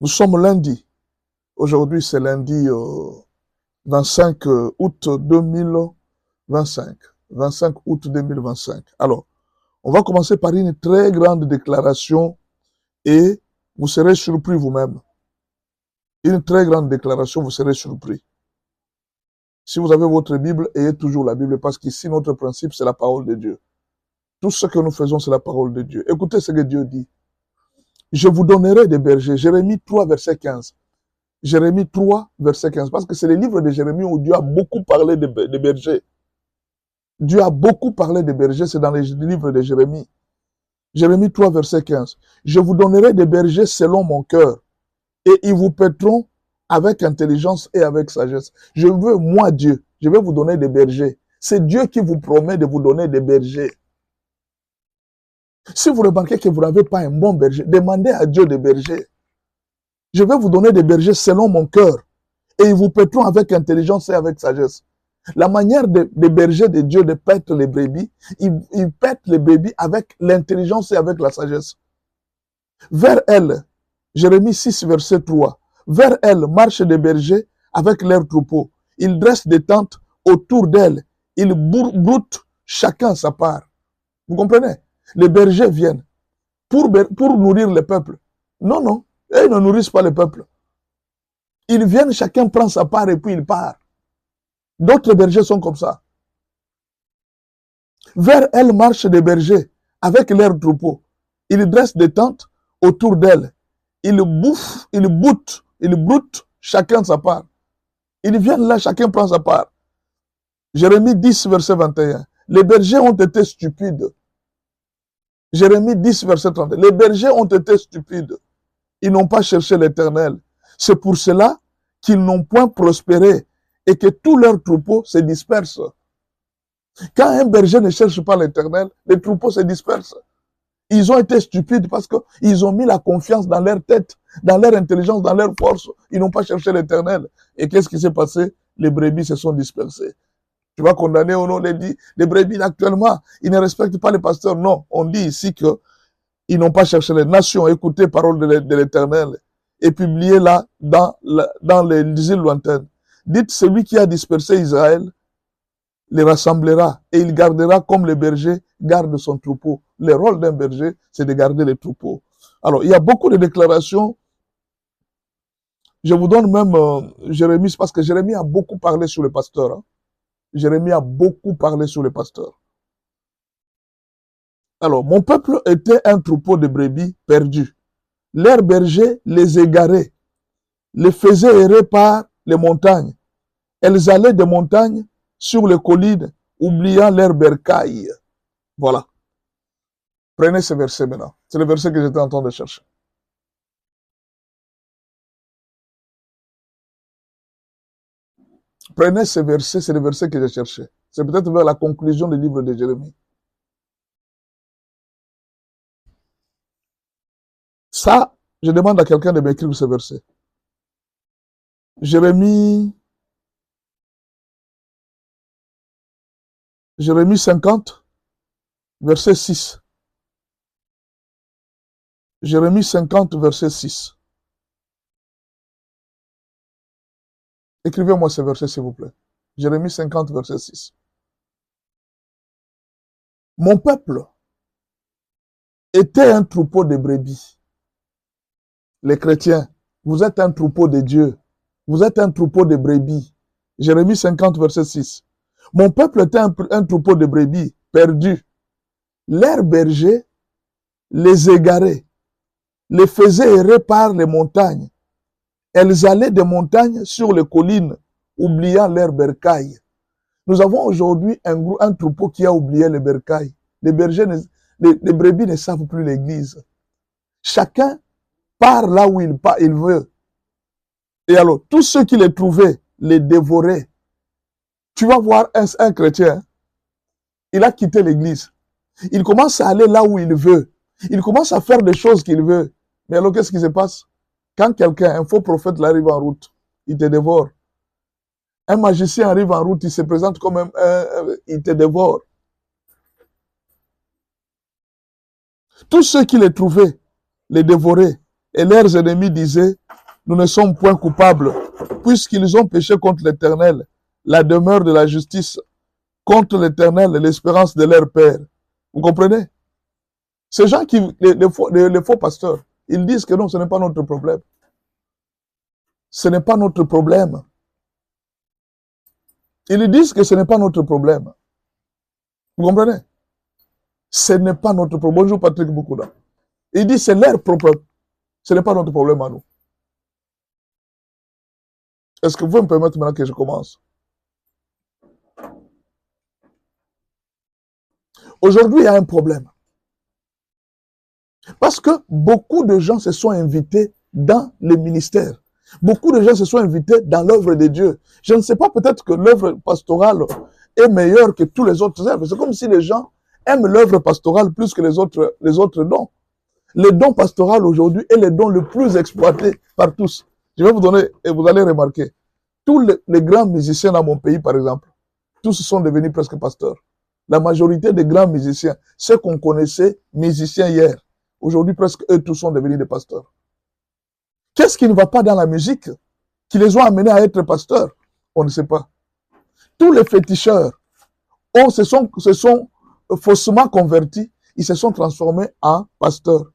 Nous sommes lundi. Aujourd'hui, c'est lundi 25 août 2025. 25 août 2025. Alors, on va commencer par une très grande déclaration et vous serez surpris vous-même. Une très grande déclaration, vous serez surpris. Si vous avez votre Bible, ayez toujours la Bible parce qu'ici, notre principe, c'est la parole de Dieu. Tout ce que nous faisons, c'est la parole de Dieu. Écoutez ce que Dieu dit. Je vous donnerai des bergers. Jérémie 3, verset 15. Jérémie 3, verset 15. Parce que c'est le livre de Jérémie où Dieu a beaucoup parlé des bergers. Dieu a beaucoup parlé des bergers, c'est dans le livre de Jérémie. Jérémie 3, verset 15. Je vous donnerai des bergers selon mon cœur, et ils vous paîtront avec intelligence et avec sagesse. Je veux, moi Dieu, je vais vous donner des bergers. C'est Dieu qui vous promet de vous donner des bergers. Si vous remarquez que vous n'avez pas un bon berger, demandez à Dieu des bergers. Je vais vous donner des bergers selon mon cœur, et ils vous paîtront avec intelligence et avec sagesse. La manière des bergers de Dieu de paître les brebis, ils paîtent les brebis avec l'intelligence et avec la sagesse. Vers elle, Jérémie 6, verset 3, vers elle marchent des bergers avec leurs troupeaux. Ils dressent des tentes autour d'elle. Ils broutent chacun sa part. Vous comprenez? Les bergers viennent pour nourrir le peuple. Non, non, ils ne nourrissent pas le peuple. Ils viennent, chacun prend sa part et puis il part. D'autres bergers sont comme ça. Vers elle marchent des bergers avec leurs troupeaux. Ils dressent des tentes autour d'elle. Ils bouffent, ils broutent chacun sa part. Ils viennent là, chacun prend sa part. Jérémie 10, verset 21. Les bergers ont été stupides. Jérémie 10, verset 30. Les bergers ont été stupides. Ils n'ont pas cherché l'Éternel. C'est pour cela qu'ils n'ont point prospéré et que tous leurs troupeaux se dispersent. Quand un berger ne cherche pas l'Éternel, les troupeaux se dispersent. Ils ont été stupides parce qu'ils ont mis la confiance dans leur tête, dans leur intelligence, dans leur force. Ils n'ont pas cherché l'Éternel. Et qu'est-ce qui s'est passé? Les brebis se sont dispersées. Tu vas condamner au nom des brebis actuellement. Ils ne respectent pas les pasteurs. Non, on dit ici qu'ils n'ont pas cherché les nations. Écoutez parole de l'Éternel et publiez-la dans les îles lointaines. Dites, celui qui a dispersé Israël les rassemblera et il gardera comme le berger garde son troupeau. Le rôle d'un berger, c'est de garder les troupeaux. Alors, il y a beaucoup de déclarations. Je vous donne même Jérémie, parce que Jérémie a beaucoup parlé sur les pasteurs. Hein. Jérémie a beaucoup parlé sur les pasteurs. Alors, mon peuple était un troupeau de brebis perdus. Leurs bergers les égaraient, les faisaient errer par les montagnes. Elles allaient des montagnes sur les collines, oubliant leurs bercailles. Voilà. Prenez ce verset maintenant. C'est le verset que j'étais en train de chercher. Prenez ce verset, c'est le verset que j'ai cherché. C'est peut-être vers la conclusion du livre de Jérémie. Ça, je demande à quelqu'un de m'écrire ce verset. Jérémie 50, verset 6. Jérémie 50, verset 6. Écrivez-moi ce verset, s'il vous plaît. Jérémie 50, verset 6. Mon peuple était un troupeau de brebis. Les chrétiens, vous êtes un troupeau de Dieu. Vous êtes un troupeau de brebis. Jérémie 50, verset 6. Mon peuple était un troupeau de brebis perdus. Leurs bergers les égaraient, les faisaient errer par les montagnes. Elles allaient des montagnes sur les collines, oubliant leurs bercailles. Nous avons aujourd'hui un troupeau qui a oublié les bercailles. Les brebis ne savent plus l'église. Chacun part là où il veut. Et alors, tous ceux qui les trouvaient, les dévoraient. Tu vas voir un chrétien, il a quitté l'église. Il commence à aller là où il veut. Il commence à faire des choses qu'il veut. Mais alors, qu'est-ce qui se passe? Quand quelqu'un, un faux prophète, arrive en route, il te dévore. Un magicien arrive en route, il se présente comme il te dévore. Tous ceux qui les trouvaient, les dévoraient. Et leurs ennemis disaient, nous ne sommes point coupables, puisqu'ils ont péché contre l'Éternel, la demeure de la justice, contre l'Éternel, l'espérance de leur père. Vous comprenez? Ces gens qui, les faux pasteurs, ils disent que non, ce n'est pas notre problème. Ce n'est pas notre problème. Ils disent que ce n'est pas notre problème. Vous comprenez? Ce n'est pas notre problème. Bonjour Patrick Boukouda. Il dit c'est leur problème. Ce n'est pas notre problème à nous. Est-ce que vous pouvez me permettre maintenant que je commence? Aujourd'hui, il y a un problème. Parce que beaucoup de gens se sont invités dans les ministères. Beaucoup de gens se sont invités dans l'œuvre de Dieu. Je ne sais pas, peut-être que l'œuvre pastorale est meilleure que tous les autres œuvres. C'est comme si les gens aiment l'œuvre pastorale plus que les autres dons. Le don pastoral aujourd'hui est le don le plus exploité par tous. Je vais vous donner, et vous allez remarquer, tous les grands musiciens dans mon pays, par exemple, tous sont devenus presque pasteurs. La majorité des grands musiciens, ceux qu'on connaissait musiciens hier, aujourd'hui presque eux tous sont devenus des pasteurs. Qu'est-ce qui ne va pas dans la musique qui les ont amenés à être pasteurs? On ne sait pas. Tous les féticheurs se sont faussement convertis, ils se sont transformés en pasteurs.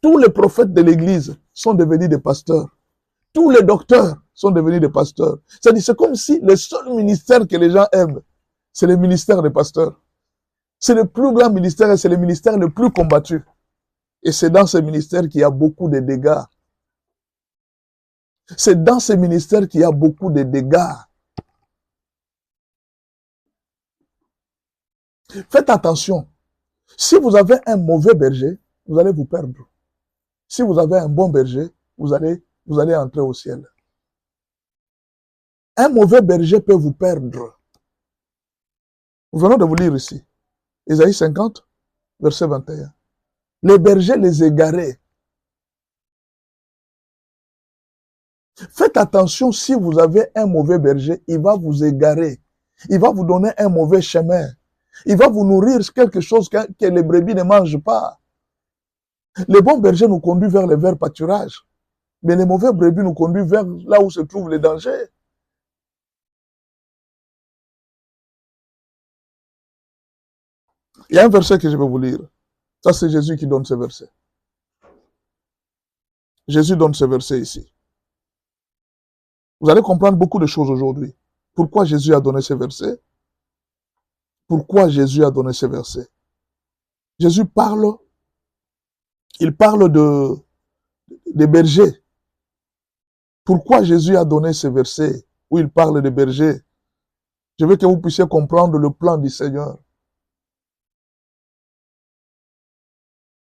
Tous les prophètes de l'Église sont devenus des pasteurs. Tous les docteurs sont devenus des pasteurs. C'est-à-dire, c'est comme si le seul ministère que les gens aiment, c'est le ministère des pasteurs. C'est le plus grand ministère et c'est le ministère le plus combattu. Et c'est dans ce ministère qu'il y a beaucoup de dégâts. C'est dans ce ministère qu'il y a beaucoup de dégâts. Faites attention. Si vous avez un mauvais berger, vous allez vous perdre. Si vous avez un bon berger, vous allez entrer au ciel. Un mauvais berger peut vous perdre. Nous venons de vous lire ici. Ésaïe 50, verset 21. Les bergers les égaraient. Faites attention, si vous avez un mauvais berger, il va vous égarer. Il va vous donner un mauvais chemin. Il va vous nourrir quelque chose que les brebis ne mangent pas. Les bons bergers nous conduisent vers les verts pâturages. Mais les mauvais brebis nous conduisent vers là où se trouvent les dangers. Il y a un verset que je vais vous lire. Ça, c'est Jésus qui donne ce verset. Jésus donne ce verset ici. Vous allez comprendre beaucoup de choses aujourd'hui. Pourquoi Jésus a donné ce verset? Pourquoi Jésus a donné ce verset? Jésus parle, il parle des bergers. Pourquoi Jésus a donné ce verset où il parle des bergers? Je veux que vous puissiez comprendre le plan du Seigneur.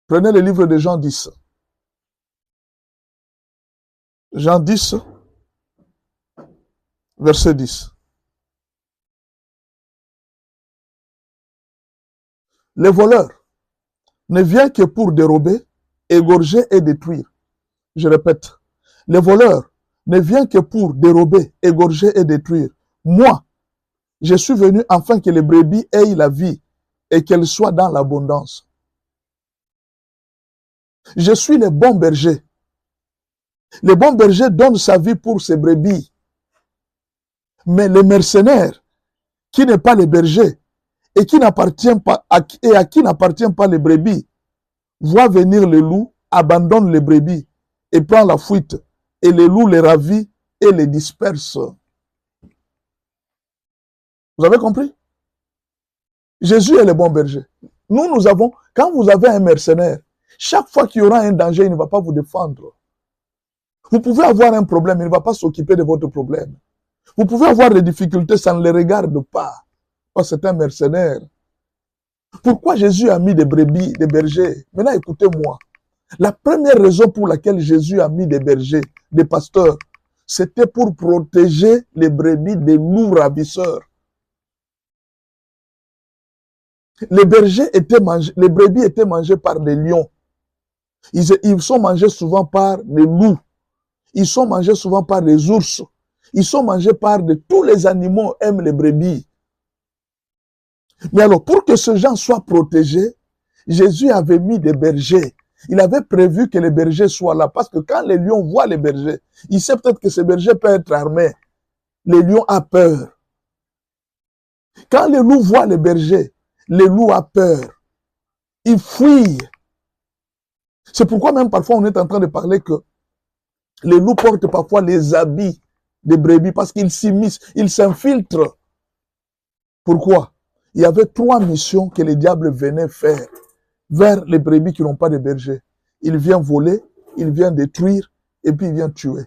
Prenez le livre de Jean 10. Jean 10, verset 10. Le voleur ne vient que pour dérober, égorger et détruire. Je répète, le voleur ne vient que pour dérober, égorger et détruire. Moi, je suis venu afin que les brebis aient la vie et qu'elles soient dans l'abondance. Je suis le bon berger. Le bon berger donne sa vie pour ses brebis. Mais le mercenaire, qui n'est pas le berger, et qui n'appartient pas à qui n'appartient pas les brebis, voit venir le loup, abandonne les brebis et prend la fuite, et le loup les ravit et les disperse. Vous avez compris? Jésus est le bon berger. Nous avons, quand vous avez un mercenaire, chaque fois qu'il y aura un danger, il ne va pas vous défendre. Vous pouvez avoir un problème, il ne va pas s'occuper de votre problème. Vous pouvez avoir des difficultés, ça ne les regarde pas. Parce que c'est un mercenaire. Pourquoi Jésus a mis des brebis, des bergers? Maintenant, écoutez-moi. La première raison pour laquelle Jésus a mis des bergers, des pasteurs, c'était pour protéger les brebis des loups ravisseurs. Les brebis étaient mangés par des lions. Ils sont mangés souvent par des loups. Ils sont mangés souvent par des ours. Ils sont mangés par tous les animaux aiment les brebis. Mais alors, pour que ces gens soient protégés, Jésus avait mis des bergers. Il avait prévu que les bergers soient là. Parce que quand les lions voient les bergers, il sait peut-être que ces bergers peuvent être armés. Les lions ont peur. Quand les loups voient les bergers, les loups ont peur. Ils fuient. C'est pourquoi même parfois on est en train de parler que les loups portent parfois les habits des brebis parce qu'ils s'immiscent, ils s'infiltrent. Pourquoi? Il y avait 3 missions que les diables venaient faire vers les brebis qui n'ont pas de berger. Il vient voler, il vient détruire et puis il vient tuer.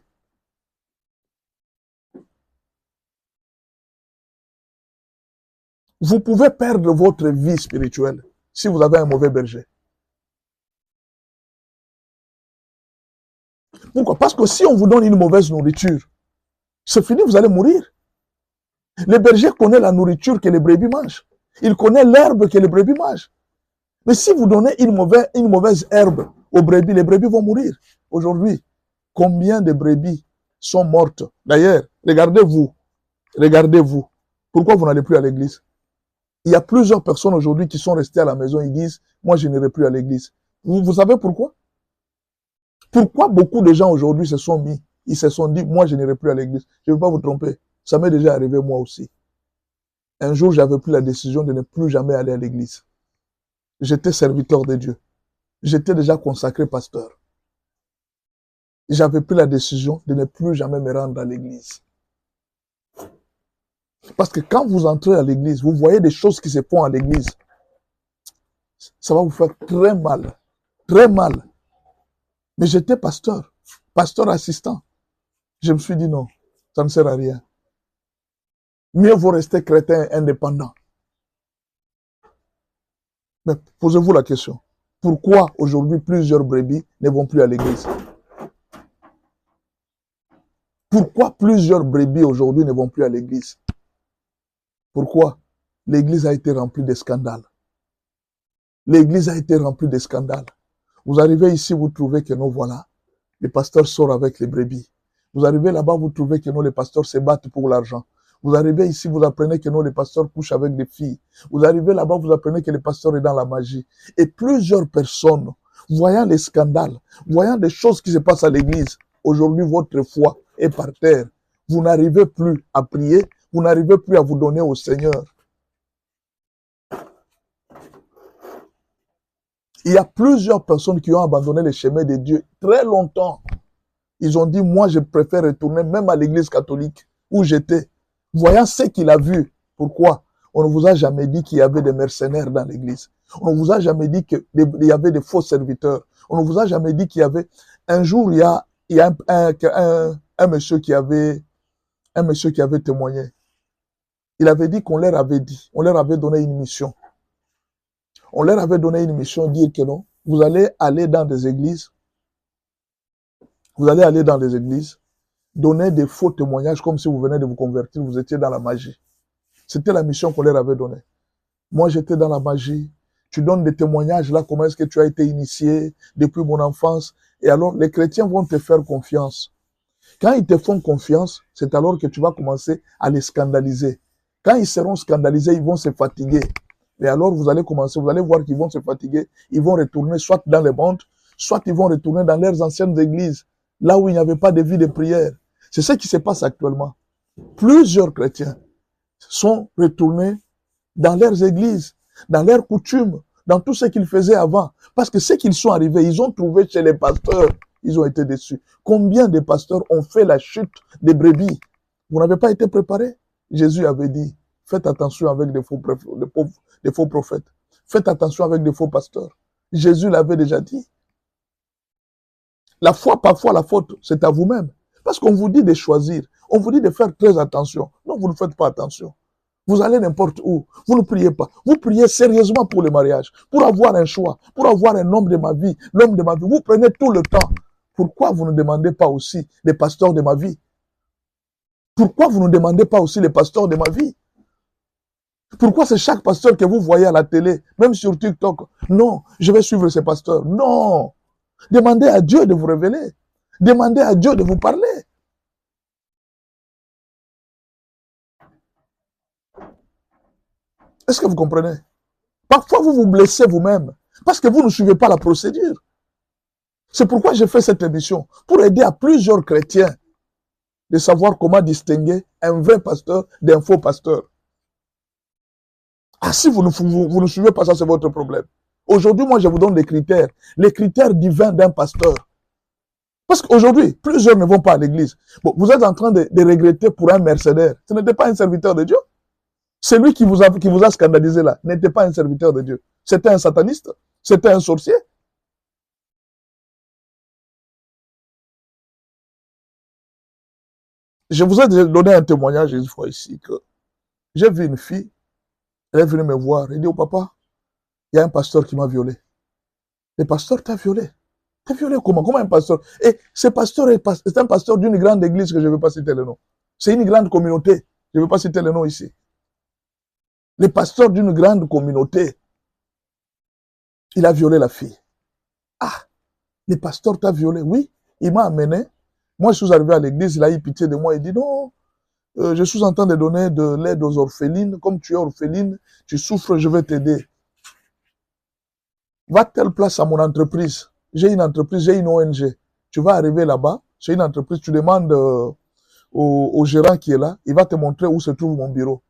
Vous pouvez perdre votre vie spirituelle si vous avez un mauvais berger. Pourquoi? Parce que si on vous donne une mauvaise nourriture, c'est fini, vous allez mourir. Le berger connaît la nourriture que les brebis mangent. Il connaît l'herbe que les brebis mangent. Mais si vous donnez une mauvaise herbe aux brebis, les brebis vont mourir. Aujourd'hui, combien de brebis sont mortes? D'ailleurs, regardez-vous. Pourquoi vous n'allez plus à l'église? Il y a plusieurs personnes aujourd'hui qui sont restées à la maison, ils disent, moi je n'irai plus à l'église. Vous savez pourquoi? Pourquoi beaucoup de gens aujourd'hui se sont mis, ils se sont dit, moi je n'irai plus à l'église. Je ne veux pas vous tromper. Ça m'est déjà arrivé moi aussi. Un jour, j'avais pris la décision de ne plus jamais aller à l'église. J'étais serviteur de Dieu. J'étais déjà consacré pasteur. J'avais pris la décision de ne plus jamais me rendre à l'église. Parce que quand vous entrez à l'église, vous voyez des choses qui se font à l'église. Ça va vous faire très mal. Très mal. Mais j'étais pasteur assistant. Je me suis dit non, ça ne sert à rien. Mieux vaut rester chrétien indépendant. Mais posez-vous la question. Pourquoi aujourd'hui plusieurs brebis ne vont plus à l'église? Pourquoi plusieurs brebis aujourd'hui ne vont plus à l'église? Pourquoi? L'église a été remplie de scandales. L'église a été remplie de scandales. Vous arrivez ici, vous trouvez que non, voilà, les pasteurs sortent avec les brebis. Vous arrivez là-bas, vous trouvez que non, les pasteurs se battent pour l'argent. Vous arrivez ici, vous apprenez que non, les pasteurs couchent avec des filles. Vous arrivez là-bas, vous apprenez que les pasteurs est dans la magie. Et plusieurs personnes, voyant les scandales, voyant des choses qui se passent à l'église, aujourd'hui, votre foi est par terre. Vous n'arrivez plus à prier, vous n'arrivez plus à vous donner au Seigneur. Il y a plusieurs personnes qui ont abandonné le chemin de Dieu très longtemps. Ils ont dit, moi, je préfère retourner même à l'église catholique où j'étais. Voyant ce qu'il a vu. Pourquoi? On ne vous a jamais dit qu'il y avait des mercenaires dans l'église. On ne vous a jamais dit qu'il y avait des faux serviteurs. On ne vous a jamais dit qu'il y avait... Un jour, il y a un monsieur qui avait témoigné. Il avait dit qu'on leur avait dit, on leur avait donné une mission. On leur avait donné une mission, dire que non, vous allez aller dans des églises, donner des faux témoignages comme si vous venez de vous convertir, vous étiez dans la magie. C'était la mission qu'on leur avait donnée. Moi, j'étais dans la magie. Tu donnes des témoignages là, comment est-ce que tu as été initié depuis mon enfance. Et alors, les chrétiens vont te faire confiance. Quand ils te font confiance, c'est alors que tu vas commencer à les scandaliser. Quand ils seront scandalisés, ils vont se fatiguer. Et alors, vous allez voir qu'ils vont se fatiguer. Ils vont retourner soit dans les bandes, soit ils vont retourner dans leurs anciennes églises, là où il n'y avait pas de vie de prière. C'est ce qui se passe actuellement. Plusieurs chrétiens sont retournés dans leurs églises, dans leurs coutumes, dans tout ce qu'ils faisaient avant. Parce que ce qu'ils sont arrivés, ils ont trouvé chez les pasteurs, ils ont été déçus. Combien de pasteurs ont fait la chute des brebis? Vous n'avez pas été préparés? Jésus avait dit, faites attention avec des faux prophètes. Faites attention avec des faux pasteurs. Jésus l'avait déjà dit. La foi, parfois, la faute, c'est à vous-même. Parce qu'on vous dit de choisir. On vous dit de faire très attention. Non, vous ne faites pas attention. Vous allez n'importe où. Vous ne priez pas. Vous priez sérieusement pour le mariage, pour avoir un choix, pour avoir un homme de ma vie, l'homme de ma vie. Vous prenez tout le temps. Pourquoi vous ne demandez pas aussi les pasteurs de ma vie? Pourquoi vous ne demandez pas aussi les pasteurs de ma vie? Pourquoi c'est chaque pasteur que vous voyez à la télé, même sur TikTok? Non, je vais suivre ces pasteurs. Non. Demandez à Dieu de vous révéler. Demandez à Dieu de vous parler. Est-ce que vous comprenez? Parfois, vous vous blessez vous-même parce que vous ne suivez pas la procédure. C'est pourquoi j'ai fait cette émission, pour aider à plusieurs chrétiens de savoir comment distinguer un vrai pasteur d'un faux pasteur. Ah, si vous ne suivez pas ça, c'est votre problème. Aujourd'hui, moi, je vous donne des critères. Les critères divins d'un pasteur. Parce qu'aujourd'hui, plusieurs ne vont pas à l'église. Bon, vous êtes en train de regretter pour un mercenaire. Ce n'était pas un serviteur de Dieu. Celui qui vous a scandalisé là n'était pas un serviteur de Dieu. C'était un sataniste. C'était un sorcier. Je vous ai donné un témoignage une fois ici que j'ai vu une fille, elle est venue me voir, elle dit au papa, il y a un pasteur qui m'a violé. Le pasteur t'a violé. T'as violé comment? Comment un pasteur? Et ce pasteur est un pasteur d'une grande église que je ne veux pas citer le nom. C'est une grande communauté. Je ne veux pas citer le nom ici. Le pasteur d'une grande communauté, il a violé la fille. Ah, le pasteur t'a violé? Oui, il m'a amené. Moi, je suis arrivé à l'église, il a eu pitié de moi. Il dit non, je suis en train de donner de l'aide aux orphelines. Comme tu es orpheline, tu souffres, je vais t'aider. Va telle place à mon entreprise. J'ai une entreprise, j'ai une ONG. Tu vas arriver là-bas, c'est une entreprise, tu demandes au gérant qui est là, il va te montrer où se trouve mon bureau.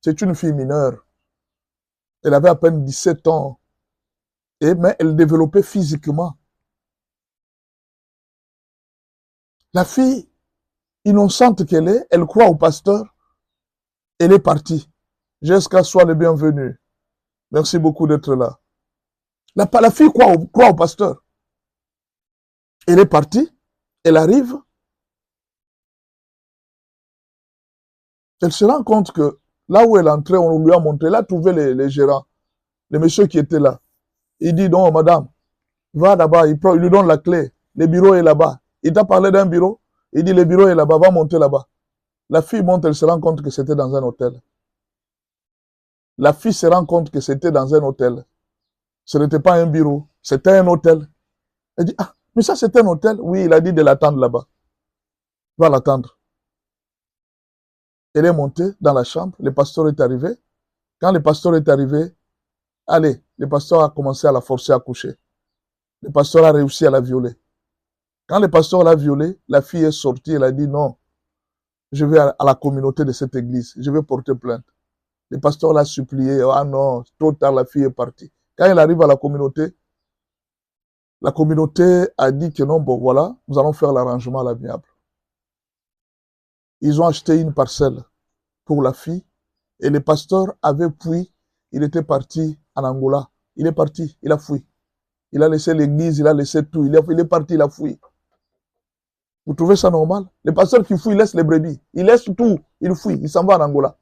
C'est une fille mineure. Elle avait à peine 17 ans. Mais elle développait physiquement. La fille, innocente qu'elle est, elle croit au pasteur. Elle est partie. Jusqu'à soit le bienvenu. Merci beaucoup d'être là. La fille croit au pasteur. Elle est partie. Elle arrive. Elle se rend compte que là où elle entrait, on lui a montré, elle a trouvé les gérants, les messieurs qui étaient là. Il dit, non, madame, va là-bas, il lui donne la clé. Le bureau est là-bas. Il t'a parlé d'un bureau. Il dit, le bureau est là-bas, va monter là-bas. La fille monte, elle se rend compte que c'était dans un hôtel. La fille se rend compte que c'était dans un hôtel. Ce n'était pas un bureau, c'était un hôtel. Elle dit, ah, mais ça c'est un hôtel? Oui, il a dit de l'attendre là-bas. Va l'attendre. Elle est montée dans la chambre, le pasteur est arrivé. Quand le pasteur est arrivé, allez, le pasteur a commencé à la forcer à coucher. Le pasteur a réussi à la violer. Quand le pasteur l'a violée, la fille est sortie, elle a dit non, je vais à la communauté de cette église, je vais porter plainte. Le pasteur l'a supplié, ah non, trop tard, la fille est partie. Quand elle arrive à la communauté a dit que non, bon voilà, nous allons faire l'arrangement à l'amiable. Ils ont acheté une parcelle pour la fille et le pasteur avait fui, il était parti en Angola. Il est parti, il a fui. Il a laissé l'église, il a laissé tout, il est parti, il a fui. Vous trouvez ça normal? Le pasteur qui fuit, il laisse les brebis, il laisse tout, il fuit, il s'en va en Angola.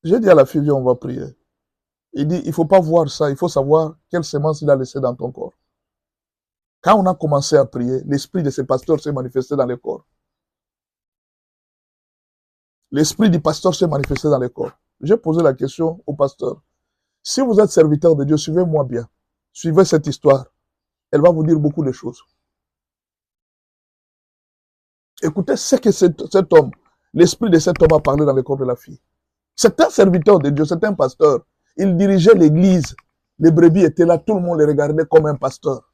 J'ai dit à la fille, viens, on va prier. Il dit, il ne faut pas voir ça, il faut savoir quelle semence il a laissé dans ton corps. Quand on a commencé à prier, l'esprit de ce pasteur s'est manifesté dans le corps. L'esprit du pasteur s'est manifesté dans le corps. J'ai posé la question au pasteur. Si vous êtes serviteur de Dieu, suivez-moi bien. Suivez cette histoire. Elle va vous dire beaucoup de choses. Écoutez ce que cet homme, l'esprit de cet homme a parlé dans le corps de la fille. C'est un serviteur de Dieu, c'est un pasteur. Il dirigeait l'église. Les brebis étaient là, tout le monde les regardait comme un pasteur.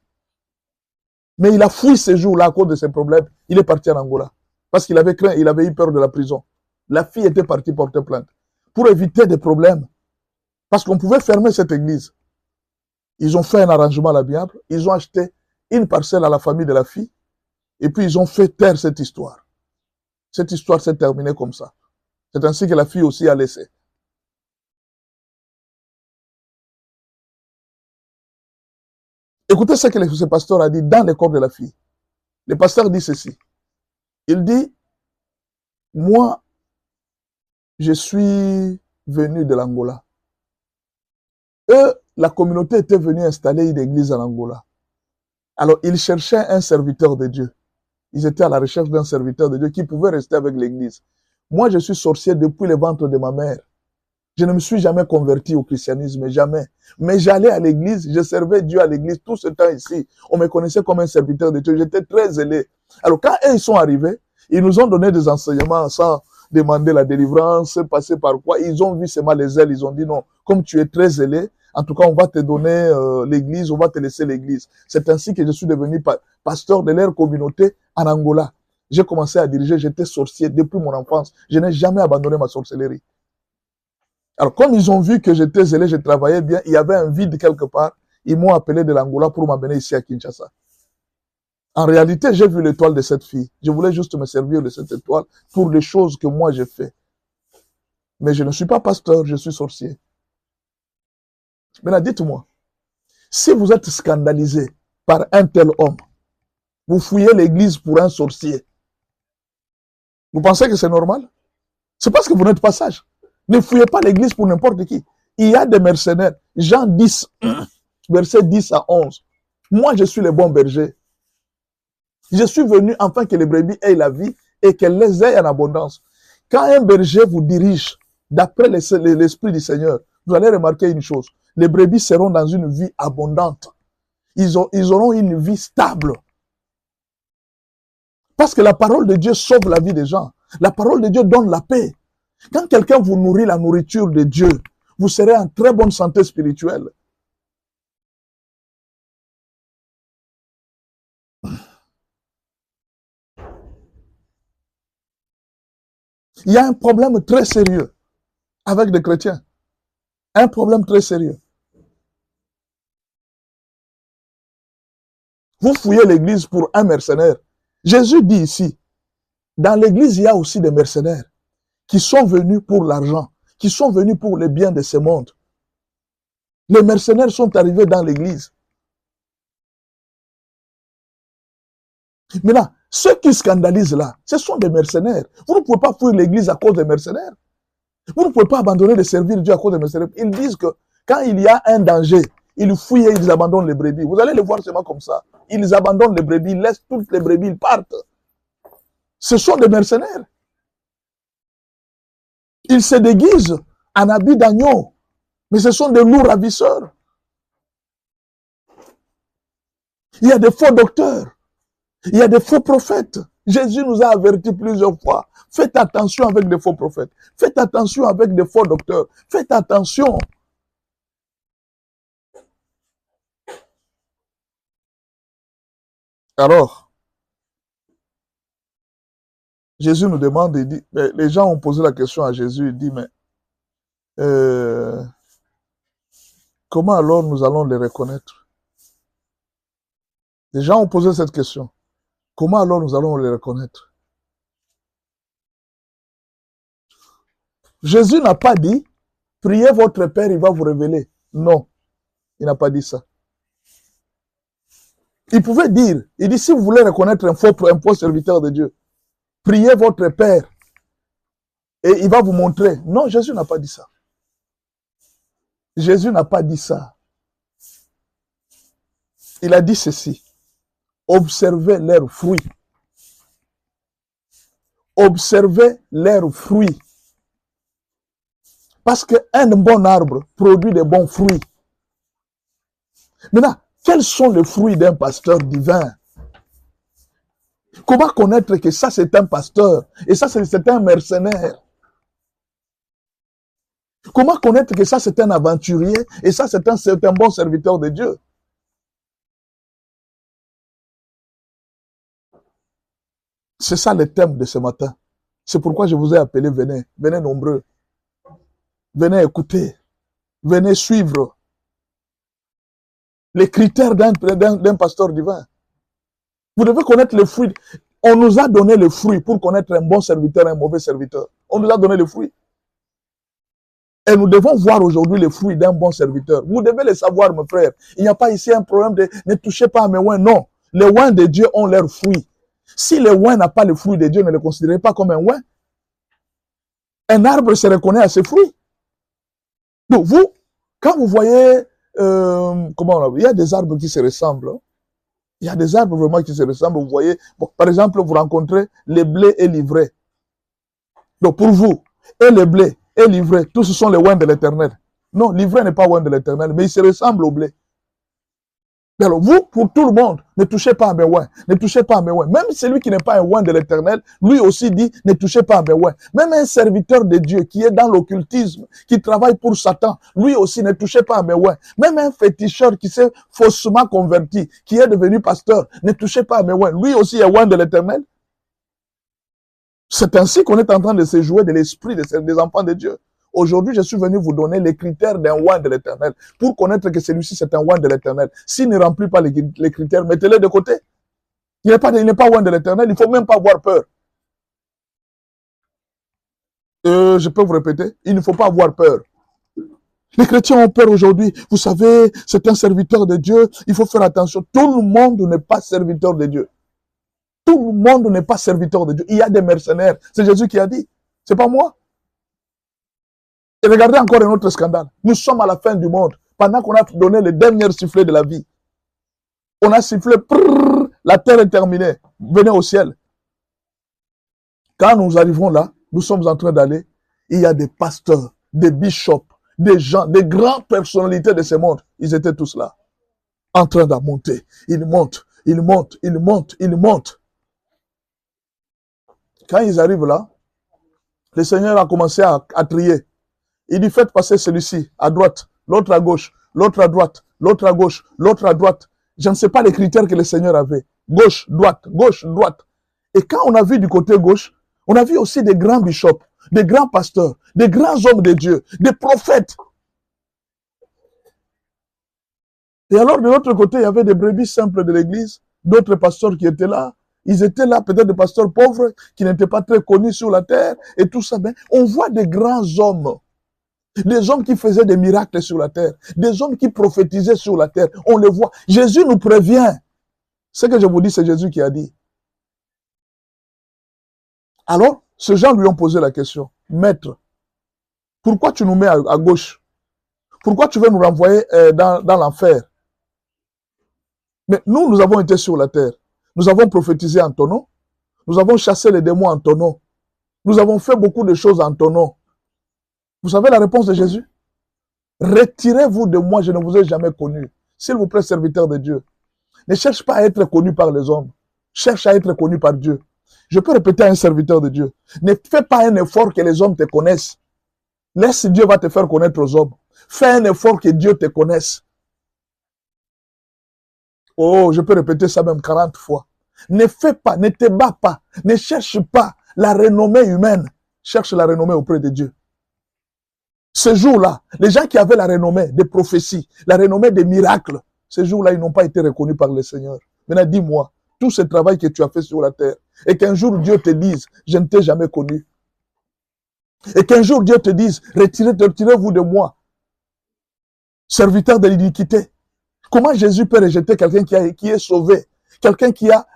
Mais il a fui ces jours-là à cause de ses problèmes. Il est parti en Angola. Parce qu'il avait craint, il avait eu peur de la prison. La fille était partie porter plainte. Pour éviter des problèmes. Parce qu'on pouvait fermer cette église. Ils ont fait un arrangement à l'amiable. Ils ont acheté une parcelle à la famille de la fille. Et puis ils ont fait taire cette histoire. Cette histoire s'est terminée comme ça. C'est ainsi que la fille aussi a laissé. Écoutez ce que ce pasteur a dit dans le corps de la fille. Le pasteur dit ceci. Il dit, moi, je suis venu de l'Angola. La communauté était venue installer une église en Angola. Alors, ils cherchaient un serviteur de Dieu. Ils étaient à la recherche d'un serviteur de Dieu qui pouvait rester avec l'église. Moi, je suis sorcier depuis le ventre de ma mère. Je ne me suis jamais converti au christianisme, jamais. Mais j'allais à l'église, je servais Dieu à l'église tout ce temps ici. On me connaissait comme un serviteur de Dieu. J'étais très zélé. Alors, quand eux, ils sont arrivés, ils nous ont donné des enseignements sans demander la délivrance, passer par quoi. Ils ont vu seulement les ailes, ils ont dit non, comme tu es très zélé, En tout cas, on va te donner l'église, on va te laisser l'église. C'est ainsi que je suis devenu pasteur de leur communauté en Angola. J'ai commencé à diriger, j'étais sorcier depuis mon enfance. Je n'ai jamais abandonné ma sorcellerie. Alors, comme ils ont vu que j'étais zélé, je travaillais bien, il y avait un vide quelque part, ils m'ont appelé de l'Angola pour m'amener ici à Kinshasa. En réalité, j'ai vu l'étoile de cette fille. Je voulais juste me servir de cette étoile pour les choses que moi j'ai fait. Mais je ne suis pas pasteur, je suis sorcier. Maintenant, dites-moi, si vous êtes scandalisé par un tel homme, vous fouillez l'église pour un sorcier, vous pensez que c'est normal? C'est parce que vous n'êtes pas sage. Ne fouillez pas l'église pour n'importe qui. Il y a des mercenaires. Jean 10, verset 10 à 11. Moi, je suis le bon berger. Je suis venu afin que les brebis aient la vie et qu'elles les aient en abondance. Quand un berger vous dirige d'après l'esprit du Seigneur, vous allez remarquer une chose. Les brebis seront dans une vie abondante. Ils auront une vie stable. Parce que la parole de Dieu sauve la vie des gens. La parole de Dieu donne la paix. Quand quelqu'un vous nourrit la nourriture de Dieu, vous serez en très bonne santé spirituelle. Il y a un problème très sérieux avec des chrétiens. Un problème très sérieux. Vous fouillez l'église pour un mercenaire. Jésus dit ici, dans l'église, il y a aussi des mercenaires qui sont venus pour l'argent, qui sont venus pour les biens de ce monde. Les mercenaires sont arrivés dans l'église. Maintenant, ceux qui scandalisent là, ce sont des mercenaires. Vous ne pouvez pas fuir l'église à cause des mercenaires. Vous ne pouvez pas abandonner de servir Dieu à cause des mercenaires. Ils disent que quand il y a un danger, ils fouillent et ils abandonnent les brebis. Vous allez les voir seulement comme ça. Ils abandonnent les brebis, ils laissent toutes les brebis, ils partent. Ce sont des mercenaires. Ils se déguisent en habits d'agneau, mais ce sont des loups ravisseurs. Il y a des faux docteurs. Il y a des faux prophètes. Jésus nous a avertis plusieurs fois. Faites attention avec des faux prophètes. Faites attention avec des faux docteurs. Faites attention. Alors, Jésus nous demande, il dit, les gens ont posé la question à Jésus, il dit, mais comment alors nous allons les reconnaître? Les gens ont posé cette question. Comment alors nous allons les reconnaître? Jésus n'a pas dit, priez votre Père, il va vous révéler. Non, il n'a pas dit ça. Il pouvait dire, il dit, si vous voulez reconnaître un faux serviteur de Dieu, priez votre Père et il va vous montrer. Non, Jésus n'a pas dit ça. Jésus n'a pas dit ça. Il a dit ceci. Observez leurs fruits. Observez leurs fruits. Parce qu'un bon arbre produit de bons fruits. Maintenant, quels sont les fruits d'un pasteur divin? Comment connaître que ça c'est un pasteur et ça c'est un mercenaire? Comment connaître que ça c'est un aventurier et ça c'est un bon serviteur de Dieu? C'est ça le thème de ce matin. C'est pourquoi je vous ai appelé, venez, venez nombreux. Venez écouter, venez suivre les critères d'un pasteur divin. Vous devez connaître les fruits. On nous a donné les fruits pour connaître un bon serviteur et un mauvais serviteur. On nous a donné les fruits. Et nous devons voir aujourd'hui les fruits d'un bon serviteur. Vous devez les savoir, mes frères. Il n'y a pas ici un problème de ne touchez pas à mes oins. Non. Les oins de Dieu ont leurs fruits. Si le oin n'a pas les fruits de Dieu, ne le considérez pas comme un oin. Un arbre se reconnaît à ses fruits. Donc vous, quand vous voyez, il y a des arbres qui se ressemblent. Il y a des arbres vraiment qui se ressemblent. Vous voyez, bon, par exemple, vous rencontrez les blés et l'ivraie. Donc pour vous, et les blés et l'ivraie, tous ce sont les oins de l'Éternel. Non, l'ivraie n'est pas oin de l'Éternel, mais il se ressemble au blé. Mais alors vous, pour tout le monde, ne touchez pas à mes oins, ne touchez pas à mes oins. Même celui qui n'est pas un oint de l'Éternel, lui aussi dit, ne touchez pas à mes oins. Même un serviteur de Dieu qui est dans l'occultisme, qui travaille pour Satan, lui aussi ne touchez pas à mes oins. Même un féticheur qui s'est faussement converti, qui est devenu pasteur, ne touchez pas à mes oins. Lui aussi est oint de l'Éternel. C'est ainsi qu'on est en train de se jouer de l'esprit des enfants de Dieu. Aujourd'hui, je suis venu vous donner les critères d'un oint de l'Éternel pour connaître que celui-ci, c'est un oint de l'Éternel. S'il ne remplit pas les critères, mettez-les de côté. Il n'est pas oint de l'Éternel, il ne faut même pas avoir peur. Je peux vous répéter, il ne faut pas avoir peur. Les chrétiens ont peur aujourd'hui. Vous savez, c'est un serviteur de Dieu, il faut faire attention. Tout le monde n'est pas serviteur de Dieu. Tout le monde n'est pas serviteur de Dieu. Il y a des mercenaires. C'est Jésus qui a dit. C'est pas moi. Et regardez encore un autre scandale. Nous sommes à la fin du monde. Pendant qu'on a donné le dernier sifflet de la vie. On a sifflé, prrr, la terre est terminée. Venez au ciel. Quand nous arrivons là, nous sommes en train d'aller. Il y a des pasteurs, des bishops, des gens, des grandes personnalités de ce monde. Ils étaient tous là. En train de monter. Ils montent, ils montent, ils montent, ils montent. Quand ils arrivent là, le Seigneur a commencé à trier. Il dit, faites passer celui-ci à droite, l'autre à gauche, l'autre à droite, l'autre à gauche, l'autre à droite. Je ne sais pas les critères que le Seigneur avait. Gauche, droite, gauche, droite. Et quand on a vu du côté gauche, on a vu aussi des grands bishops, des grands pasteurs, des grands hommes de Dieu, des prophètes. Et alors, de l'autre côté, il y avait des brebis simples de l'église, d'autres pasteurs qui étaient là. Ils étaient là, peut-être des pasteurs pauvres, qui n'étaient pas très connus sur la terre, et tout ça. Mais on voit des grands hommes. Des hommes qui faisaient des miracles sur la terre. Des hommes qui prophétisaient sur la terre. On les voit. Jésus nous prévient. Ce que je vous dis, c'est Jésus qui a dit. Alors, ces gens lui ont posé la question. Maître, pourquoi tu nous mets à gauche? Pourquoi tu veux nous renvoyer dans l'enfer? Mais nous avons été sur la terre. Nous avons prophétisé en ton nom. Nous avons chassé les démons en ton nom. Nous avons fait beaucoup de choses en ton nom. Vous savez la réponse de Jésus? Retirez-vous de moi, je ne vous ai jamais connu. S'il vous plaît, serviteur de Dieu, ne cherche pas à être connu par les hommes. Cherche à être connu par Dieu. Je peux répéter à un serviteur de Dieu. Ne fais pas un effort que les hommes te connaissent. Laisse Dieu va te faire connaître aux hommes. Fais un effort que Dieu te connaisse. Oh, je peux répéter ça même 40 fois. Ne fais pas, ne te bats pas, ne cherche pas la renommée humaine. Cherche la renommée auprès de Dieu. Ce jour-là, les gens qui avaient la renommée des prophéties, la renommée des miracles, ces jours-là, ils n'ont pas été reconnus par le Seigneur. Maintenant, dis-moi, tout ce travail que tu as fait sur la terre, et qu'un jour Dieu te dise, je ne t'ai jamais connu. Et qu'un jour Dieu te dise, retirez-vous de moi, serviteur de l'iniquité. Comment Jésus peut rejeter quelqu'un qui est sauvé, quelqu'un qui a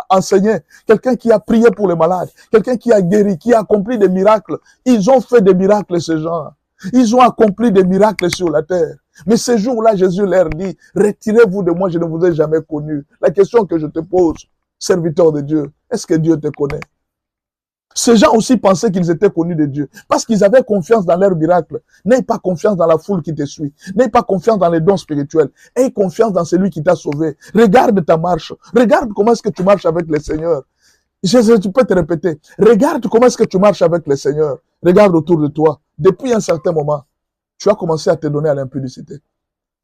enseigné, quelqu'un qui a prié pour les malades, quelqu'un qui a guéri, qui a accompli des miracles. Ils ont fait des miracles, ces gens. Ils ont accompli des miracles sur la terre. Mais ce jour-là, Jésus leur dit, retirez-vous de moi, je ne vous ai jamais connu. La question que je te pose, serviteur de Dieu, est-ce que Dieu te connaît? Ces gens aussi pensaient qu'ils étaient connus de Dieu, parce qu'ils avaient confiance dans leurs miracles. N'aie pas confiance dans la foule qui te suit. N'aie pas confiance dans les dons spirituels. Aie confiance dans celui qui t'a sauvé. Regarde ta marche. Regarde comment est-ce que tu marches avec le Seigneur. Tu peux te répéter. Regarde comment est-ce que tu marches avec le Seigneur. Regarde autour de toi. Depuis un certain moment, tu as commencé à te donner à l'impudicité.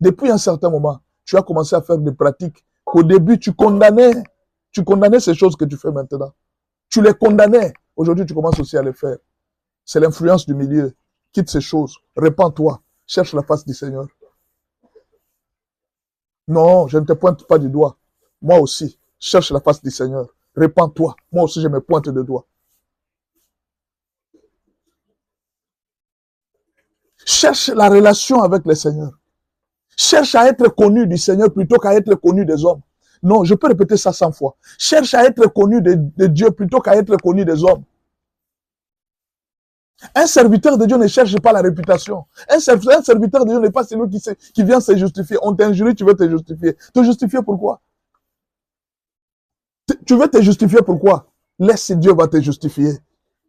Depuis un certain moment, tu as commencé à faire des pratiques qu'au début, tu condamnais. Tu condamnais ces choses que tu fais maintenant. Tu les condamnais. Aujourd'hui, tu commences aussi à les faire. C'est l'influence du milieu. Quitte ces choses. Répands-toi. Cherche la face du Seigneur. Non, je ne te pointe pas du doigt. Moi aussi, cherche la face du Seigneur. Répands-toi. Moi aussi, je me pointe de doigt. Cherche la relation avec le Seigneur. Cherche à être connu du Seigneur plutôt qu'à être connu des hommes. Non, je peux répéter ça 100 fois. Cherche à être connu de Dieu plutôt qu'à être connu des hommes. Un serviteur de Dieu ne cherche pas la réputation. Un serviteur de Dieu n'est pas celui qui vient se justifier. On t'injurie, tu veux te justifier. Te justifier pourquoi? Tu veux te justifier pourquoi? Laisse Dieu va te justifier.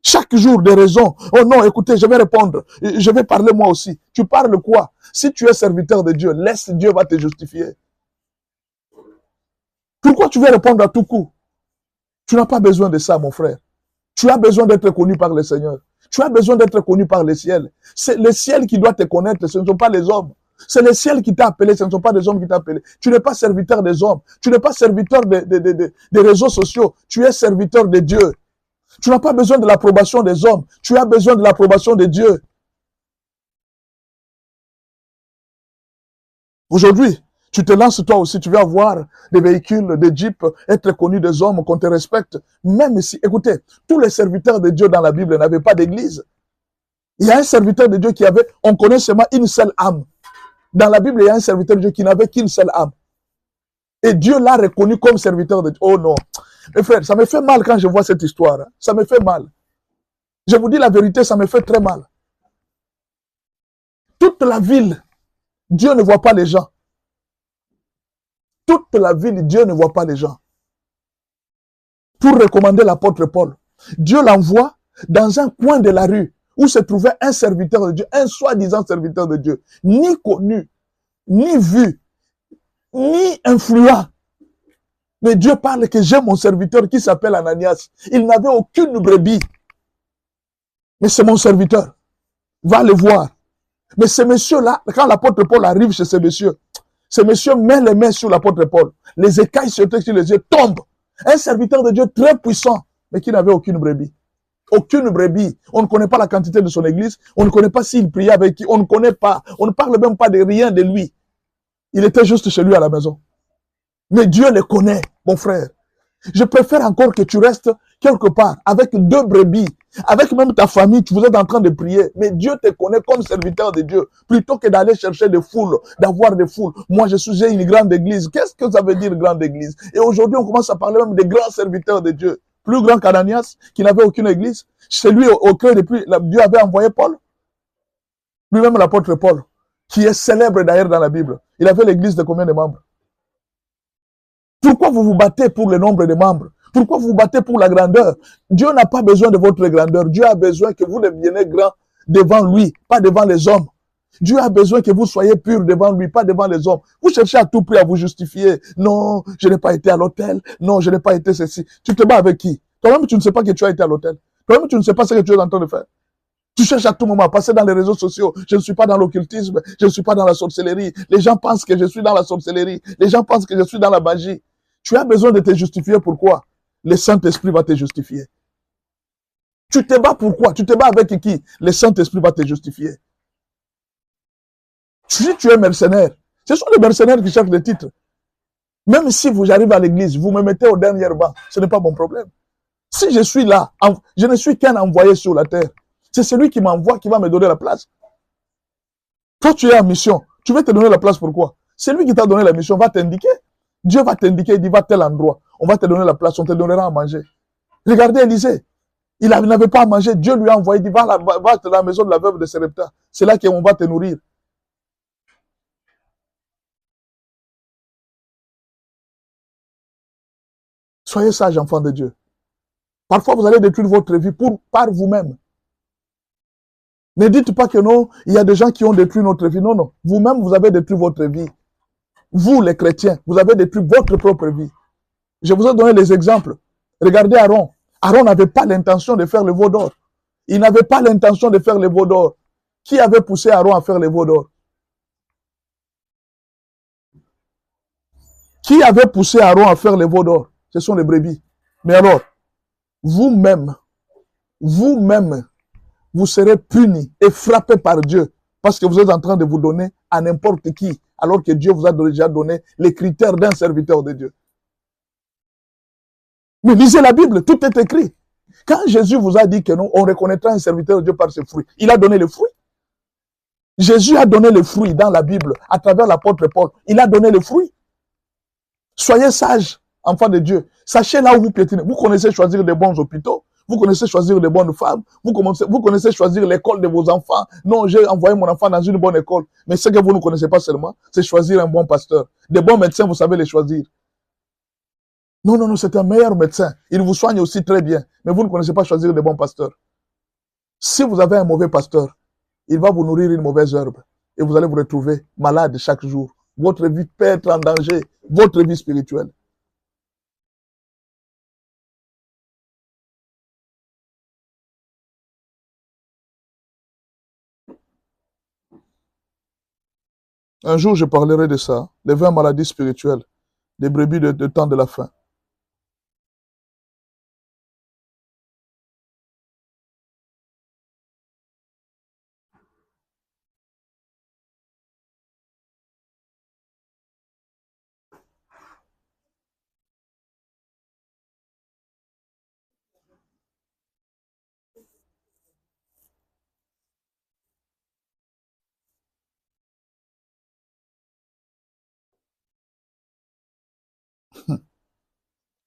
Chaque jour, des raisons. Oh non, écoutez, je vais répondre. Je vais parler moi aussi. Tu parles quoi? Si tu es serviteur de Dieu, laisse Dieu va te justifier. Pourquoi tu veux répondre à tout coup? Tu n'as pas besoin de ça, mon frère. Tu as besoin d'être connu par le Seigneur. Tu as besoin d'être connu par le ciel. C'est le ciel qui doit te connaître, ce ne sont pas les hommes. C'est le ciel qui t'a appelé, ce ne sont pas des hommes qui t'ont appelé. Tu n'es pas serviteur des hommes. Tu n'es pas serviteur des réseaux sociaux. Tu es serviteur de Dieu. Tu n'as pas besoin de l'approbation des hommes. Tu as besoin de l'approbation de Dieu. Aujourd'hui, tu te lances toi aussi, tu vas avoir des véhicules, des jeeps, être connu des hommes, qu'on te respecte. Même si, écoutez, tous les serviteurs de Dieu dans la Bible n'avaient pas d'église. Il y a un serviteur de Dieu qui avait, on connaît seulement une seule âme. Dans la Bible, il y a un serviteur de Dieu qui n'avait qu'une seule âme. Et Dieu l'a reconnu comme serviteur de Dieu. Oh non. Mes frères, ça me fait mal quand je vois cette histoire. Ça me fait mal. Je vous dis la vérité, ça me fait très mal. Toute la ville, Dieu ne voit pas les gens. Toute la ville, Dieu ne voit pas les gens. Pour recommander l'apôtre Paul, Dieu l'envoie dans un coin de la rue où se trouvait un serviteur de Dieu, un soi-disant serviteur de Dieu, ni connu, ni vu, ni influent. Mais Dieu parle que j'ai mon serviteur qui s'appelle Ananias. Il n'avait aucune brebis. Mais c'est mon serviteur. Va le voir. Mais ce monsieur-là, quand l'apôtre Paul arrive chez ce monsieur met les mains sur l'apôtre Paul. Les écailles sur les yeux tombent. Un serviteur de Dieu très puissant, mais qui n'avait aucune brebis. Aucune brebis. On ne connaît pas la quantité de son église. On ne connaît pas s'il priait avec qui. On ne connaît pas. On ne parle même pas de rien de lui. Il était juste chez lui à la maison. Mais Dieu le connaît, mon frère. Je préfère encore que tu restes quelque part avec 2 brebis, avec même ta famille, vous êtes en train de prier, mais Dieu te connaît comme serviteur de Dieu, plutôt que d'aller chercher des foules, d'avoir des foules. Moi, je suis une grande église. Qu'est-ce que ça veut dire grande église? Et aujourd'hui, on commence à parler même des grands serviteurs de Dieu. Plus grand qu'Ananias, qui n'avait aucune église. C'est lui au cœur depuis, Dieu avait envoyé Paul. Lui-même l'apôtre Paul, qui est célèbre d'ailleurs dans la Bible. Il avait l'église de combien de membres? Pourquoi vous vous battez pour le nombre de membres? Pourquoi vous vous battez pour la grandeur? Dieu n'a pas besoin de votre grandeur. Dieu a besoin que vous deveniez grand devant lui, pas devant les hommes. Dieu a besoin que vous soyez purs devant lui, pas devant les hommes. Vous cherchez à tout prix à vous justifier. Non, je n'ai pas été à l'hôtel. Non, je n'ai pas été ceci. Tu te bats avec qui? Toi-même, tu ne sais pas que tu as été à l'hôtel. Toi-même, tu ne sais pas ce que tu es en train de faire. Tu cherches à tout moment à passer dans les réseaux sociaux. Je ne suis pas dans l'occultisme. Je ne suis pas dans la sorcellerie. Les gens pensent que je suis dans la sorcellerie. Les gens pensent que je suis dans la magie. Tu as besoin de te justifier. Pourquoi? Le Saint-Esprit va te justifier. Tu te bats pourquoi? Tu te bats avec qui? Le Saint-Esprit va te justifier. Si tu es mercenaire, ce sont les mercenaires qui cherchent des titres. Même si vous arrivez à l'église, vous me mettez au dernier banc, ce n'est pas mon problème. Si je suis là, je ne suis qu'un envoyé sur la terre. C'est celui qui m'envoie qui va me donner la place. Toi, tu es en mission. Tu veux te donner la place pourquoi? Celui qui t'a donné la mission va t'indiquer. Dieu va t'indiquer, il dit, va tel endroit. On va te donner la place, on te donnera à manger. Regardez Élisée. Il n'avait pas à manger. Dieu lui a envoyé, il dit, va à la maison de la veuve de Sarepta. C'est là qu'on va te nourrir. Soyez sages, enfants de Dieu. Parfois, vous allez détruire votre vie par vous-même. Ne dites pas que non, il y a des gens qui ont détruit notre vie. Non, non. Vous-même, vous avez détruit votre vie. Vous, les chrétiens, vous avez détruit votre propre vie. Je vous ai donné les exemples. Regardez Aaron. Aaron n'avait pas l'intention de faire le veau d'or. Il n'avait pas l'intention de faire le veau d'or. Qui avait poussé Aaron à faire le veau d'or? Qui avait poussé Aaron à faire le veau d'or? Ce sont les brebis. Mais alors, vous-même, vous serez punis et frappés par Dieu parce que vous êtes en train de vous donner à n'importe qui, alors que Dieu vous a déjà donné les critères d'un serviteur de Dieu. Mais lisez la Bible, tout est écrit. Quand Jésus vous a dit que non, on reconnaîtra un serviteur de Dieu par ses fruits, il a donné les fruits. Jésus a donné les fruits dans la Bible, à travers l'apôtre Paul. Il a donné les fruits. Soyez sages, enfants de Dieu. Sachez là où vous piétinez. Vous connaissez choisir des bons hôpitaux. Vous connaissez choisir des bonnes femmes. Vous connaissez choisir l'école de vos enfants. Non, j'ai envoyé mon enfant dans une bonne école. Mais ce que vous ne connaissez pas seulement, c'est choisir un bon pasteur. Des bons médecins, vous savez les choisir. Non, non, non, c'est un meilleur médecin. Il vous soigne aussi très bien. Mais vous ne connaissez pas choisir des bons pasteurs. Si vous avez un mauvais pasteur, il va vous nourrir une mauvaise herbe et vous allez vous retrouver malade chaque jour. Votre vie peut être en danger, votre vie spirituelle. Un jour, je parlerai de ça, les 20 maladies spirituelles, des brebis de temps de la fin.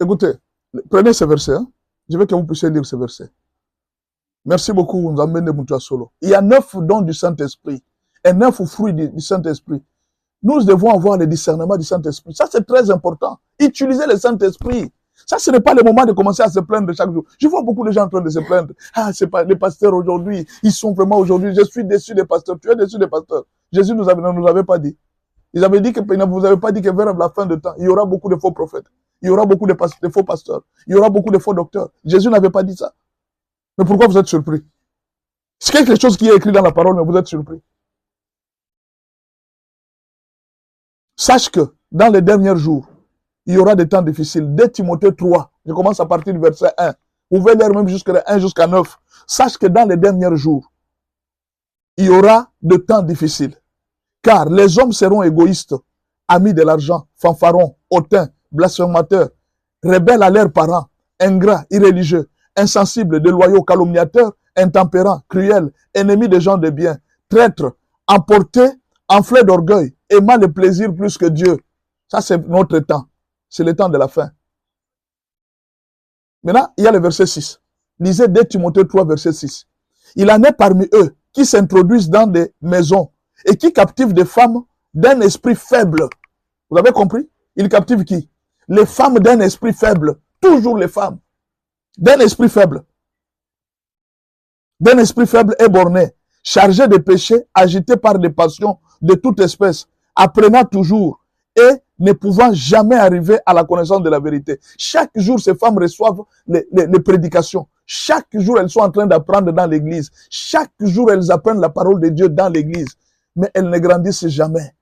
Écoutez, prenez ce verset. Hein. Je veux que vous puissiez lire ce verset. Merci beaucoup, Nzambe Mutua Solo. Il y a 9 dons du Saint-Esprit et 9 fruits du Saint-Esprit. Nous devons avoir le discernement du Saint-Esprit. Ça, c'est très important. Utilisez le Saint-Esprit. Ça, ce n'est pas le moment de commencer à se plaindre chaque jour. Je vois beaucoup de gens en train de se plaindre. Ah, c'est pas les pasteurs aujourd'hui. Ils sont vraiment aujourd'hui. Je suis déçu des pasteurs. Tu es déçu des pasteurs. Jésus ne nous avait pas dit. Ils avaient dit que vous n'avez pas dit que vers la fin de temps, il y aura beaucoup de faux prophètes. Il y aura beaucoup de faux pasteurs. Il y aura beaucoup de faux docteurs. Jésus n'avait pas dit ça. Mais pourquoi vous êtes surpris? C'est quelque chose qui est écrit dans la parole, mais vous êtes surpris. Sache que dans les derniers jours, il y aura des temps difficiles. Dès Timothée 3, je commence à partir du verset 1. Vous pouvez lire même jusqu'à 1 jusqu'à 9. Sache que dans les derniers jours, il y aura de temps difficiles. Car les hommes seront égoïstes, amis de l'argent, fanfarons, hautains, blasphémateurs, rebelles à leurs parents, ingrats, irréligieux, insensibles, déloyaux, calomniateurs, intempérants, cruels, ennemis des gens de bien, traîtres, emportés, enflés d'orgueil, aimant le plaisir plus que Dieu. Ça, c'est notre temps. C'est le temps de la fin. Maintenant, il y a le verset 6. Lisez 2 Timothée 3, verset 6. Il en est parmi eux qui s'introduisent dans des maisons et qui captivent des femmes d'un esprit faible. Vous avez compris? Il captive qui? Les femmes d'un esprit faible. Toujours les femmes. D'un esprit faible. D'un esprit faible et borné. Chargés de péchés, agités par des passions de toute espèce. Apprenant toujours et ne pouvant jamais arriver à la connaissance de la vérité. Chaque jour, ces femmes reçoivent les prédications. Chaque jour, elles sont en train d'apprendre dans l'église. Chaque jour, elles apprennent la parole de Dieu dans l'église. Mais elles ne grandissent jamais.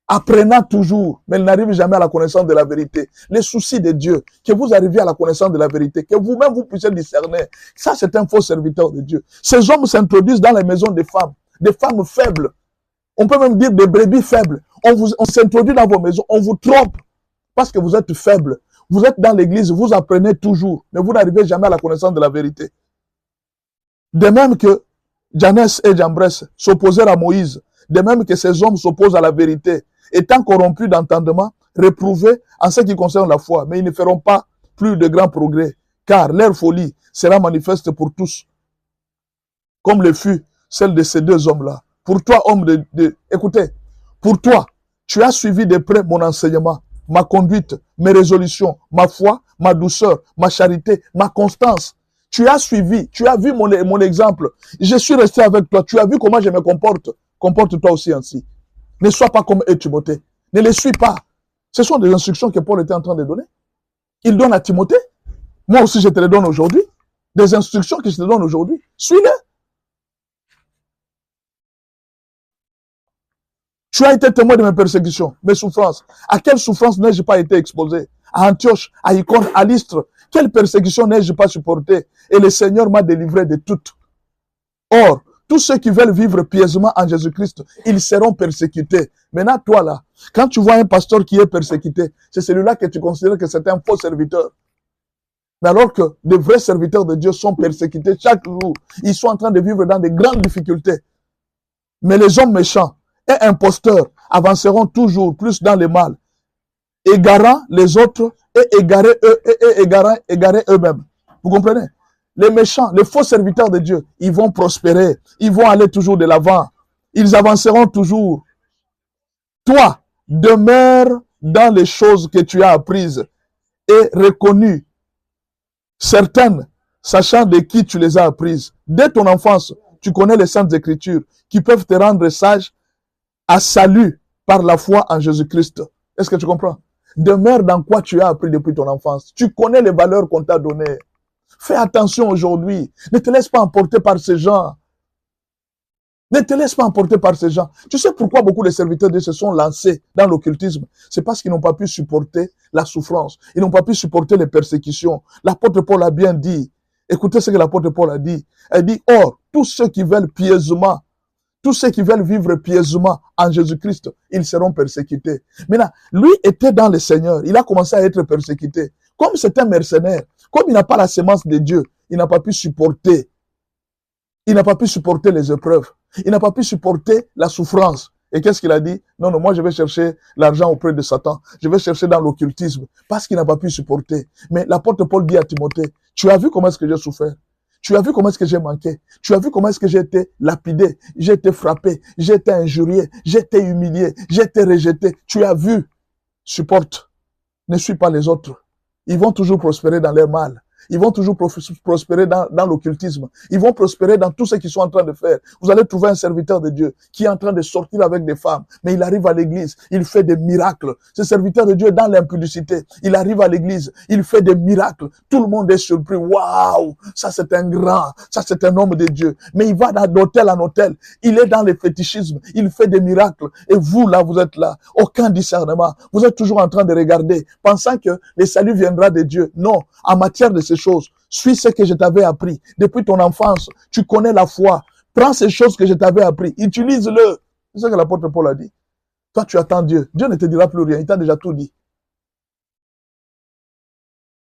Apprenant toujours, mais elles n'arrivent jamais à la connaissance de la vérité. Les soucis de Dieu, que vous arriviez à la connaissance de la vérité, que vous-même vous puissiez discerner. Ça, c'est un faux serviteur de Dieu. Ces hommes s'introduisent dans les maisons des femmes faibles. On peut même dire des brebis faibles. On s'introduit dans vos maisons, on vous trompe parce que vous êtes faible. Vous êtes dans l'église, vous apprenez toujours, mais vous n'arrivez jamais à la connaissance de la vérité. De même que Janès et Jambres s'opposèrent à Moïse, de même que ces hommes s'opposent à la vérité, étant corrompus d'entendement, réprouvés en ce qui concerne la foi, mais ils ne feront pas plus de grands progrès, car leur folie sera manifeste pour tous, comme le fut celle de ces deux hommes-là. Pour toi, homme écoutez, pour toi, tu as suivi de près mon enseignement, ma conduite, mes résolutions, ma foi, ma douceur, ma charité, ma constance. Tu as suivi, tu as vu mon exemple. Je suis resté avec toi. Tu as vu comment je me comporte. Comporte-toi aussi ainsi. Ne sois pas comme eux, Timothée. Ne les suis pas. Ce sont des instructions que Paul était en train de donner. Il donne à Timothée. Moi aussi, je te les donne aujourd'hui. Des instructions que je te donne aujourd'hui. Suis-les. Tu as été témoin de mes persécutions, mes souffrances. À quelle souffrance n'ai-je pas été exposé? À Antioche, à Icône, à Lystre. Quelle persécution n'ai-je pas supporté? Et le Seigneur m'a délivré de toutes. Or, tous ceux qui veulent vivre pieusement en Jésus-Christ, ils seront persécutés. Maintenant, toi là, quand tu vois un pasteur qui est persécuté, c'est celui-là que tu considères que c'est un faux serviteur. Mais alors que de vrais serviteurs de Dieu sont persécutés chaque jour, ils sont en train de vivre dans de grandes difficultés. Mais les hommes méchants et imposteurs avanceront toujours plus dans le mal, égarant les autres et égarer eux-mêmes. Vous comprenez? Les méchants, les faux serviteurs de Dieu, ils vont prospérer, ils vont aller toujours de l'avant, ils avanceront toujours. Toi, demeure dans les choses que tu as apprises et reconnues, certaines sachant de qui tu les as apprises. Dès ton enfance, tu connais les saintes écritures qui peuvent te rendre sage à salut par la foi en Jésus-Christ. Est-ce que tu comprends? Demeure dans quoi tu as appris depuis ton enfance. Tu connais les valeurs qu'on t'a données. Fais attention aujourd'hui. Ne te laisse pas emporter par ces gens. Ne te laisse pas emporter par ces gens. Tu sais pourquoi beaucoup de serviteurs de Dieu se sont lancés dans l'occultisme? C'est parce qu'ils n'ont pas pu supporter la souffrance. Ils n'ont pas pu supporter les persécutions. L'apôtre Paul a bien dit. Écoutez ce que l'apôtre Paul a dit. Elle dit, or, tous ceux qui veulent pieusement, tous ceux qui veulent vivre pieusement en Jésus-Christ, ils seront persécutés. Maintenant, lui était dans le Seigneur. Il a commencé à être persécuté. Comme c'est un mercenaire, comme il n'a pas la sémence de Dieu, il n'a pas pu supporter. Il n'a pas pu supporter les épreuves. Il n'a pas pu supporter la souffrance. Et qu'est-ce qu'il a dit? Non, non, moi je vais chercher l'argent auprès de Satan. Je vais chercher dans l'occultisme. Parce qu'il n'a pas pu supporter. Mais l'apôtre Paul dit à Timothée, tu as vu comment est-ce que j'ai souffert? Tu as vu comment est-ce que j'ai manqué? Tu as vu comment est-ce que j'ai été lapidé? J'ai été frappé, j'ai été injurié, j'ai été humilié, j'ai été rejeté. Tu as vu? Supporte. Ne suis pas les autres. Ils vont toujours prospérer dans leur mal. Ils vont toujours prospérer dans l'occultisme. Ils vont prospérer dans tout ce qu'ils sont en train de faire. Vous allez trouver un serviteur de Dieu qui est en train de sortir avec des femmes, mais il arrive à l'église, il fait des miracles. Ce serviteur de Dieu est dans l'impudicité. Il arrive à l'église, il fait des miracles. Tout le monde est surpris. Waouh, ça c'est un grand, ça c'est un homme de Dieu. Mais il va d'hôtel en hôtel. Il est dans le fétichisme. Il fait des miracles. Et vous là, vous êtes là. Aucun discernement. Vous êtes toujours en train de regarder, pensant que le salut viendra de Dieu. Non, en matière de ces choses, suis ce que je t'avais appris. Depuis ton enfance, tu connais la foi. Prends ces choses que je t'avais appris. Utilise-le. C'est ce que l'apôtre Paul a dit. Toi, tu attends Dieu. Dieu ne te dira plus rien. Il t'a déjà tout dit.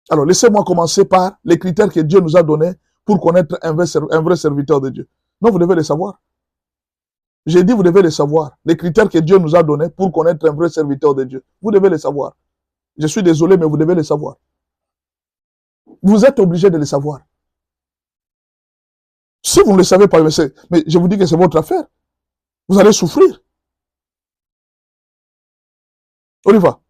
Alors, laissez-moi commencer par les critères que Dieu nous a donnés pour connaître un vrai serviteur de Dieu. Non, vous devez les savoir. J'ai dit, vous devez les savoir. Les critères que Dieu nous a donnés pour connaître un vrai serviteur de Dieu. Vous devez les savoir. Je suis désolé, mais vous devez les savoir. Vous êtes obligé de les savoir. Si vous ne le savez pas, mais je vous dis que c'est votre affaire. Vous allez souffrir. On y va.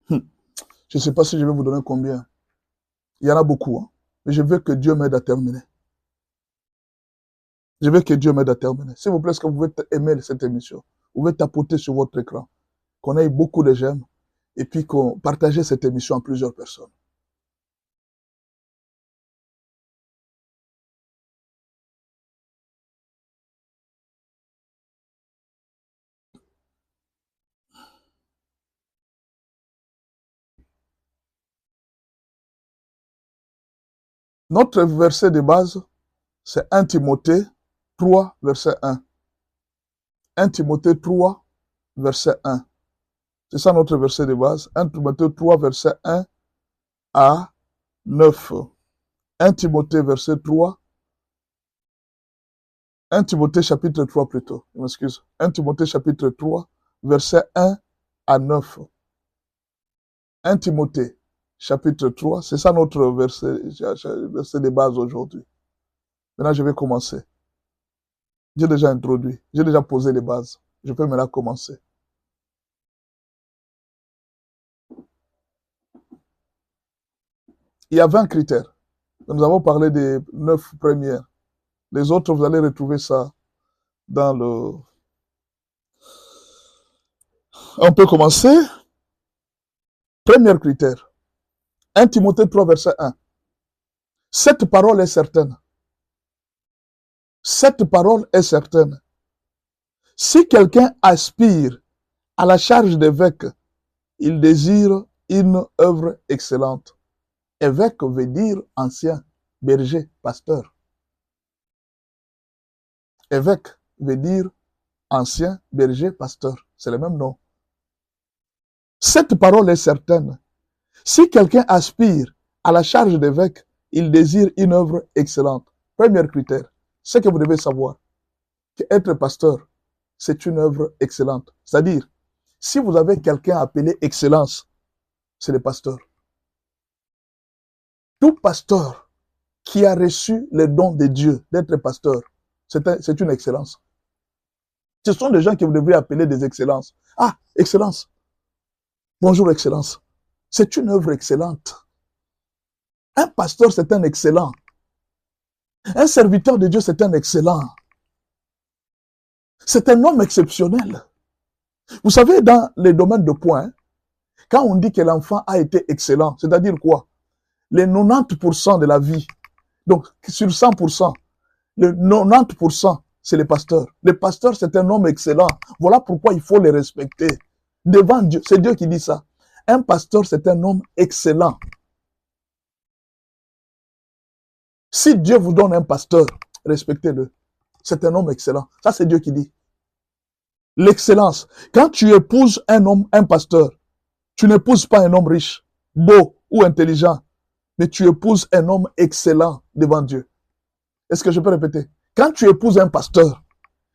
Je ne sais pas si je vais vous donner combien. Il y en a beaucoup. Hein. Mais je veux que Dieu m'aide à terminer. Je veux que Dieu m'aide à terminer. S'il vous plaît, est-ce que vous pouvez aimer cette émission? Vous pouvez tapoter sur votre écran. Qu'on ait beaucoup de j'aime. Et puis qu'on partage cette émission à plusieurs personnes. Notre verset de base, c'est 1 Timothée 3, verset 1. 1 Timothée 3, verset 1. C'est ça notre verset de base. 1 Timothée 3, verset 1 à 9. 1 Timothée, verset 3. 1 Timothée, chapitre 3 plutôt. Je m'excuse. 1 Timothée, chapitre 3, verset 1 à 9. 1 Timothée, chapitre 3. C'est ça notre verset de base aujourd'hui. Maintenant, je vais commencer. J'ai déjà introduit. J'ai déjà posé les bases. Je peux maintenant commencer. Il y a 20 critères. Nous avons parlé des 9 premières. Les autres, vous allez retrouver ça dans le... On peut commencer. Premier critère. 1 Timothée 3, verset 1. Cette parole est certaine. Cette parole est certaine. Si quelqu'un aspire à la charge d'évêque, il désire une œuvre excellente. Évêque veut dire ancien, berger, pasteur. Évêque veut dire ancien, berger, pasteur. C'est le même nom. Cette parole est certaine. Si quelqu'un aspire à la charge d'évêque, il désire une œuvre excellente. Premier critère, ce que vous devez savoir, qu'être pasteur, c'est une œuvre excellente. C'est-à-dire, si vous avez quelqu'un appelé excellence, c'est le pasteur. Tout pasteur qui a reçu les dons de Dieu, d'être pasteur, c'est une excellence. Ce sont des gens que vous devriez appeler des excellences. Ah, excellence. Bonjour, excellence. C'est une œuvre excellente. Un pasteur, c'est un excellent. Un serviteur de Dieu, c'est un excellent. C'est un homme exceptionnel. Vous savez, dans les domaines de points, quand on dit que l'enfant a été excellent, c'est-à-dire quoi? Les 90% de la vie. Donc, sur 100%, le 90%, c'est les pasteurs. Le pasteur, c'est un homme excellent. Voilà pourquoi il faut les respecter. Devant Dieu, c'est Dieu qui dit ça. Un pasteur, c'est un homme excellent. Si Dieu vous donne un pasteur, respectez-le. C'est un homme excellent. Ça, c'est Dieu qui dit. L'excellence. Quand tu épouses un homme, un pasteur, tu n'épouses pas un homme riche, beau ou intelligent, mais tu épouses un homme excellent devant Dieu. Est-ce que je peux répéter? Quand tu épouses un pasteur,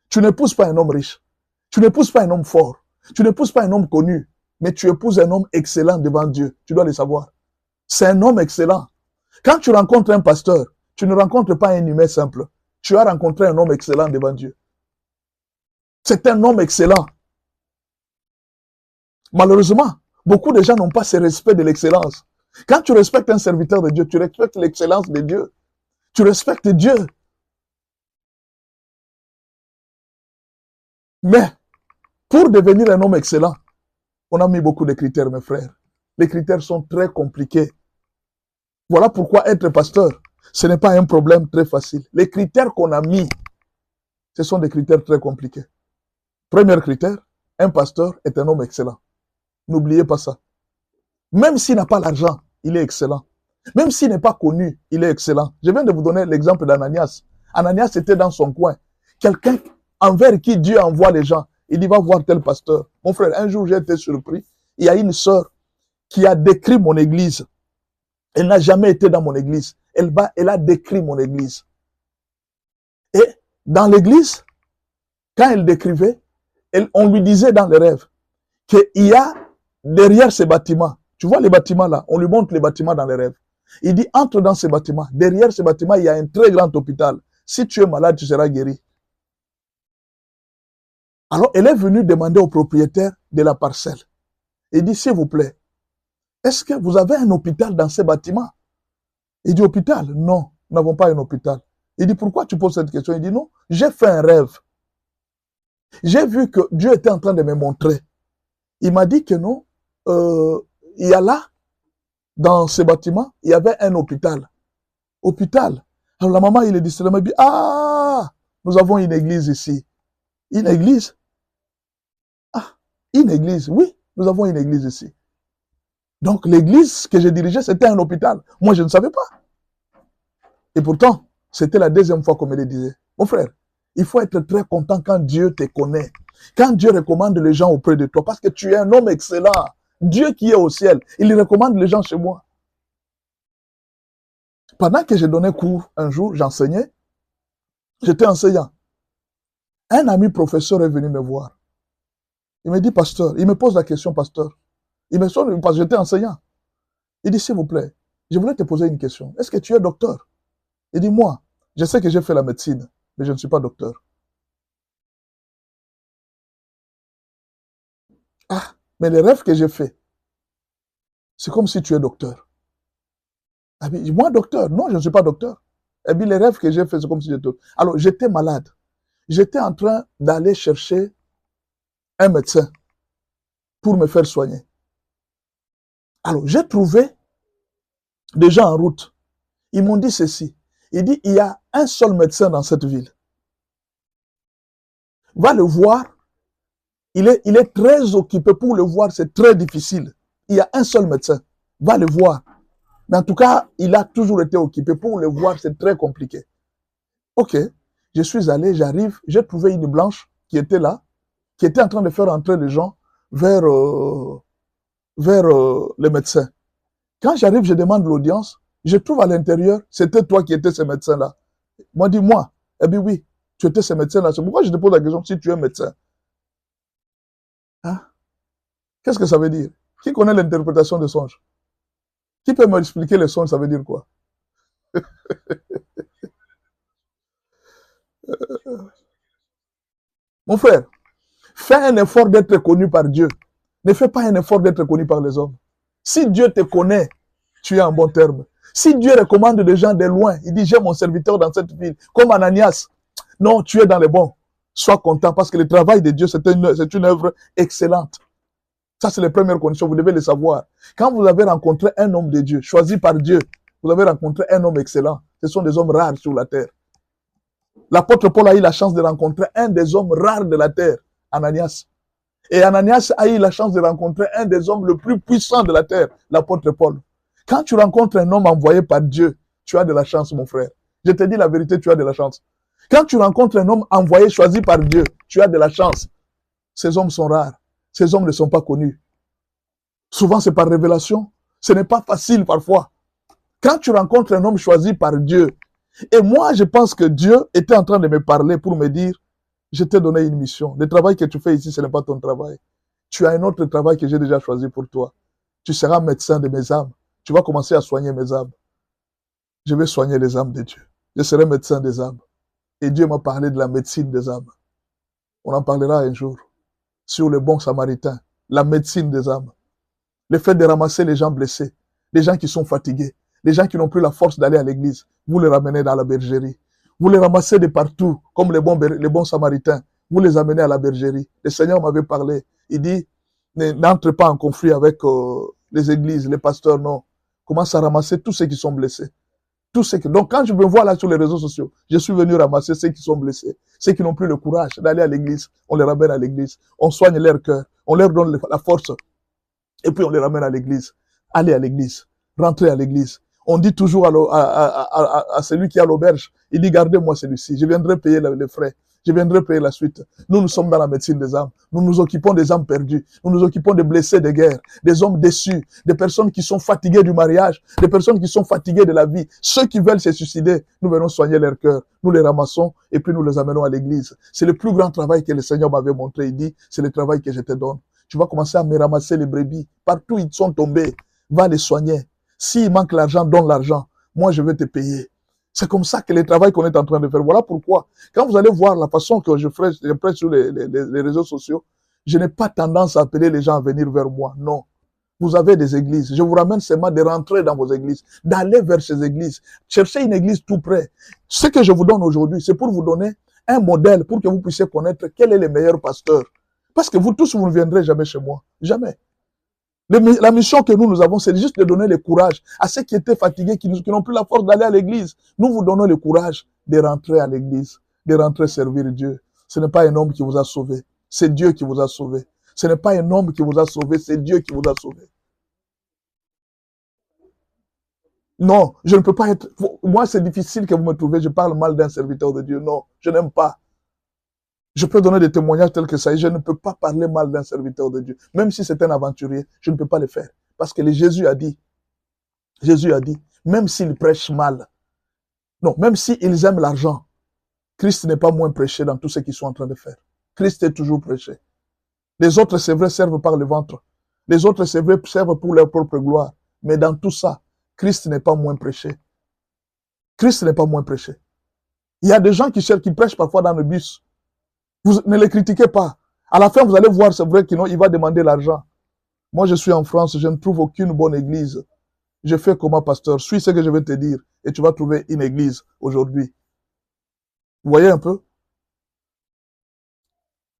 tu n'épouses pas un homme riche, tu n'épouses pas un homme fort, tu n'épouses pas un homme connu, mais tu épouses un homme excellent devant Dieu. Tu dois le savoir. C'est un homme excellent. Quand tu rencontres un pasteur, tu ne rencontres pas un humain simple. Tu as rencontré un homme excellent devant Dieu. C'est un homme excellent. Malheureusement, beaucoup de gens n'ont pas ce respect de l'excellence. Quand tu respectes un serviteur de Dieu, tu respectes l'excellence de Dieu. Tu respectes Dieu. Mais, pour devenir un homme excellent, on a mis beaucoup de critères, mes frères. Les critères sont très compliqués. Voilà pourquoi être pasteur, ce n'est pas un problème très facile. Les critères qu'on a mis, ce sont des critères très compliqués. Premier critère, un pasteur est un homme excellent. N'oubliez pas ça. Même s'il n'a pas l'argent, il est excellent. Même s'il n'est pas connu, il est excellent. Je viens de vous donner l'exemple d'Ananias. Ananias était dans son coin. Quelqu'un envers qui Dieu envoie les gens. Il dit, va voir tel pasteur. Mon frère, un jour, j'ai été surpris. Il y a une sœur qui a décrit mon église. Elle n'a jamais été dans mon église. Elle a décrit mon église. Et dans l'église, quand elle décrivait, on lui disait dans les rêves qu'il y a derrière ces bâtiments, tu vois les bâtiments là, on lui montre les bâtiments dans les rêves. Il dit, entre dans ces bâtiments. Derrière ces bâtiments, il y a un très grand hôpital. Si tu es malade, tu seras guéri. Alors, elle est venue demander au propriétaire de la parcelle. Il dit, s'il vous plaît, est-ce que vous avez un hôpital dans ces bâtiments? Il dit, hôpital? Non, nous n'avons pas un hôpital. Il dit, pourquoi tu poses cette question? Il dit, non, j'ai fait un rêve. J'ai vu que Dieu était en train de me montrer. Il m'a dit que non, il y a là, dans ce bâtiment, il y avait un hôpital. Hôpital. Alors la maman, il est distrait, elle m'a dit, ah, nous avons une église ici. Une église? Ah, une église, oui, nous avons une église ici. Donc l'église que j'ai dirigée, c'était un hôpital. Moi, je ne savais pas. Et pourtant, c'était la deuxième fois qu'on me le disait. Mon frère, il faut être très content quand Dieu te connaît. Quand Dieu recommande les gens auprès de toi, parce que tu es un homme excellent. Dieu qui est au ciel, il recommande les gens chez moi. Pendant que j'ai donné cours, un jour, j'enseignais, j'étais enseignant. Un ami professeur est venu me voir. Il me dit, pasteur, il me pose la question, pasteur. Il me sonne parce que j'étais enseignant. Il dit, s'il vous plaît, je voulais te poser une question. Est-ce que tu es docteur? Il dit, moi, je sais que j'ai fait la médecine, mais je ne suis pas docteur. Ah, mais les rêves que j'ai faits, c'est comme si tu es docteur. Ah, mais moi, docteur? Non, je ne suis pas docteur. Et puis les rêves que j'ai faits, c'est comme si j'étais docteur. Alors, j'étais malade. J'étais en train d'aller chercher un médecin pour me faire soigner. Alors, j'ai trouvé des gens en route. Ils m'ont dit ceci. Il dit, il y a un seul médecin dans cette ville. Va le voir. Il est très occupé. Pour le voir, c'est très difficile. Il y a un seul médecin. Va le voir. Mais en tout cas, il a toujours été occupé. Pour le voir, c'est très compliqué. Ok. Je suis allé, j'arrive. J'ai trouvé une blanche qui était là, qui était en train de faire entrer les gens vers le médecin. Quand j'arrive, je demande l'audience. Je trouve à l'intérieur, c'était toi qui étais ce médecin-là. Moi, dis moi. Eh bien oui, tu étais ce médecin-là. C'est pourquoi je te pose la question si tu es médecin. Hein? Qu'est-ce que ça veut dire? Qui connaît l'interprétation des songes? Qui peut m'expliquer les songes, ça veut dire quoi? Mon frère, fais un effort d'être connu par Dieu. Ne fais pas un effort d'être connu par les hommes. Si Dieu te connaît, tu es en bon terme. Si Dieu recommande des gens de loin, il dit, j'ai mon serviteur dans cette ville, comme Ananias. Non, tu es dans les bons. Sois content parce que le travail de Dieu, c'est une œuvre excellente. Ça, c'est les premières conditions, vous devez le savoir. Quand vous avez rencontré un homme de Dieu, choisi par Dieu, vous avez rencontré un homme excellent. Ce sont des hommes rares sur la terre. L'apôtre Paul a eu la chance de rencontrer un des hommes rares de la terre, Ananias. Et Ananias a eu la chance de rencontrer un des hommes le plus puissants de la terre, l'apôtre Paul. Quand tu rencontres un homme envoyé par Dieu, tu as de la chance, mon frère. Je te dis la vérité, tu as de la chance. Quand tu rencontres un homme envoyé, choisi par Dieu, tu as de la chance. Ces hommes sont rares. Ces hommes ne sont pas connus. Souvent, c'est par révélation. Ce n'est pas facile parfois. Quand tu rencontres un homme choisi par Dieu, et moi, je pense que Dieu était en train de me parler pour me dire, je t'ai donné une mission. Le travail que tu fais ici, ce n'est pas ton travail. Tu as un autre travail que j'ai déjà choisi pour toi. Tu seras médecin de mes âmes. Tu vas commencer à soigner mes âmes. Je vais soigner les âmes de Dieu. Je serai médecin des âmes. Et Dieu m'a parlé de la médecine des âmes. On en parlera un jour. Sur le bon samaritain. La médecine des âmes. Le fait de ramasser les gens blessés. Les gens qui sont fatigués. Les gens qui n'ont plus la force d'aller à l'église. Vous les ramenez dans la bergerie. Vous les ramassez de partout, comme les bons samaritains. Vous les amenez à la bergerie. Le Seigneur m'avait parlé. Il dit, n'entre pas en conflit avec les églises, les pasteurs, non. Commence à ramasser tous ceux qui sont blessés. Donc, quand je me vois là sur les réseaux sociaux, je suis venu ramasser ceux qui sont blessés. Ceux qui n'ont plus le courage d'aller à l'église. On les ramène à l'église. On soigne leur cœur. On leur donne la force. Et puis, on les ramène à l'église. Allez à l'église. Rentrez à l'église. On dit toujours à celui qui a l'auberge, il dit, gardez-moi celui-ci, je viendrai payer les frais, je viendrai payer la suite. Nous sommes dans la médecine des âmes. Nous nous occupons des âmes perdues. Nous nous occupons des blessés de guerre, des hommes déçus, des personnes qui sont fatiguées du mariage, des personnes qui sont fatiguées de la vie. Ceux qui veulent se suicider, nous venons soigner leur cœur. Nous les ramassons et puis nous les amenons à l'église. C'est le plus grand travail que le Seigneur m'avait montré. Il dit, c'est le travail que je te donne. Tu vas commencer à me ramasser les brebis. Partout ils sont tombés. Va les soigner. S'il manque l'argent, donne l'argent. Moi, je vais te payer. C'est comme ça que le travail qu'on est en train de faire. Voilà pourquoi, quand vous allez voir la façon que je prêche sur les réseaux sociaux, je n'ai pas tendance à appeler les gens à venir vers moi. Non. Vous avez des églises. Je vous ramène seulement de rentrer dans vos églises, d'aller vers ces églises. Cherchez une église tout près. Ce que je vous donne aujourd'hui, c'est pour vous donner un modèle pour que vous puissiez connaître quel est le meilleur pasteur. Parce que vous tous, vous ne viendrez jamais chez moi. Jamais. La mission que nous avons, c'est juste de donner le courage à ceux qui étaient fatigués, qui n'ont plus la force d'aller à l'église. Nous vous donnons le courage de rentrer à l'église, de rentrer servir Dieu. Ce n'est pas un homme qui vous a sauvé, c'est Dieu qui vous a sauvé. Ce n'est pas un homme qui vous a sauvé, c'est Dieu qui vous a sauvé. Non, je ne peux pas être... Moi, c'est difficile que vous me trouvez, je parle mal d'un serviteur de Dieu. Non, je n'aime pas. Je peux donner des témoignages tels que ça et je ne peux pas parler mal d'un serviteur de Dieu. Même si c'est un aventurier, je ne peux pas le faire. Parce que Jésus a dit, même s'ils prêchent mal, non, même s'ils aiment l'argent, Christ n'est pas moins prêché dans tout ce qu'ils sont en train de faire. Christ est toujours prêché. Les autres, c'est vrai, servent par le ventre. Les autres, c'est vrai, servent pour leur propre gloire. Mais dans tout ça, Christ n'est pas moins prêché. Christ n'est pas moins prêché. Il y a des gens qui prêchent parfois dans le bus. Vous ne les critiquez pas. À la fin, vous allez voir, c'est vrai qu'il va demander l'argent. Moi, je suis en France, je ne trouve aucune bonne église. Je fais comment, pasteur? Suis ce que je vais te dire et tu vas trouver une église aujourd'hui. Vous voyez un peu?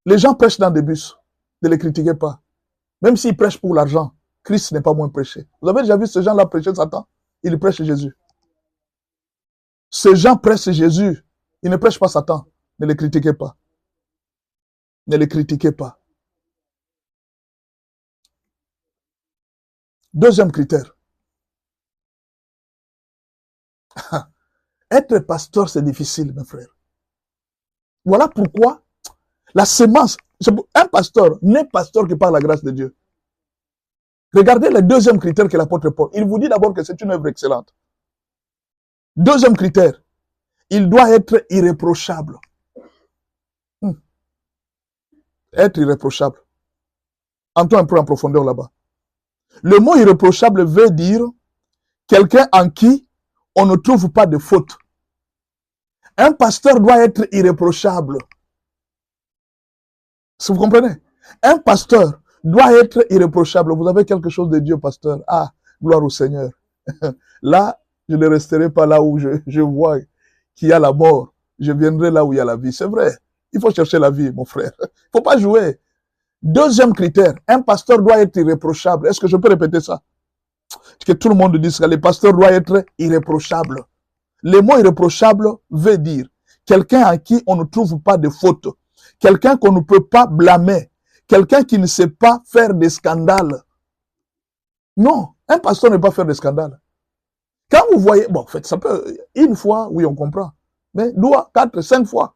Les gens prêchent dans des bus. Ne les critiquez pas. Même s'ils prêchent pour l'argent, Christ n'est pas moins prêché. Vous avez déjà vu ces gens-là prêcher Satan? Ils prêchent Jésus. Ces gens prêchent Jésus. Ils ne prêchent pas Satan. Ne les critiquez pas. Ne les critiquez pas. Deuxième critère. Être pasteur, c'est difficile, mes frères. Voilà pourquoi la sémence, un pasteur n'est pasteur que par la grâce de Dieu. Regardez le deuxième critère que l'apôtre Paul. Il vous dit d'abord que c'est une œuvre excellente. Deuxième critère, il doit être irréprochable. Être irréprochable. Entrons un peu en profondeur là-bas. Le mot irréprochable veut dire quelqu'un en qui on ne trouve pas de faute. Un pasteur doit être irréprochable. Si vous comprenez? Un pasteur doit être irréprochable. Vous avez quelque chose de Dieu, pasteur. Ah, gloire au Seigneur. Là, je ne resterai pas là où je vois qu'il y a la mort. Je viendrai là où il y a la vie. C'est vrai. Il faut chercher la vie, mon frère. Il ne faut pas jouer. Deuxième critère, un pasteur doit être irréprochable. Est-ce que je peux répéter ça? Que tout le monde dise que les pasteurs doivent être irréprochables. Le mot irréprochable veut dire quelqu'un à qui on ne trouve pas de faute. Quelqu'un qu'on ne peut pas blâmer. Quelqu'un qui ne sait pas faire des scandales. Non, un pasteur ne peut pas faire des scandales. Quand vous voyez, bon, en fait, ça peut, une fois, oui, on comprend. Mais 2, 4, 5 fois.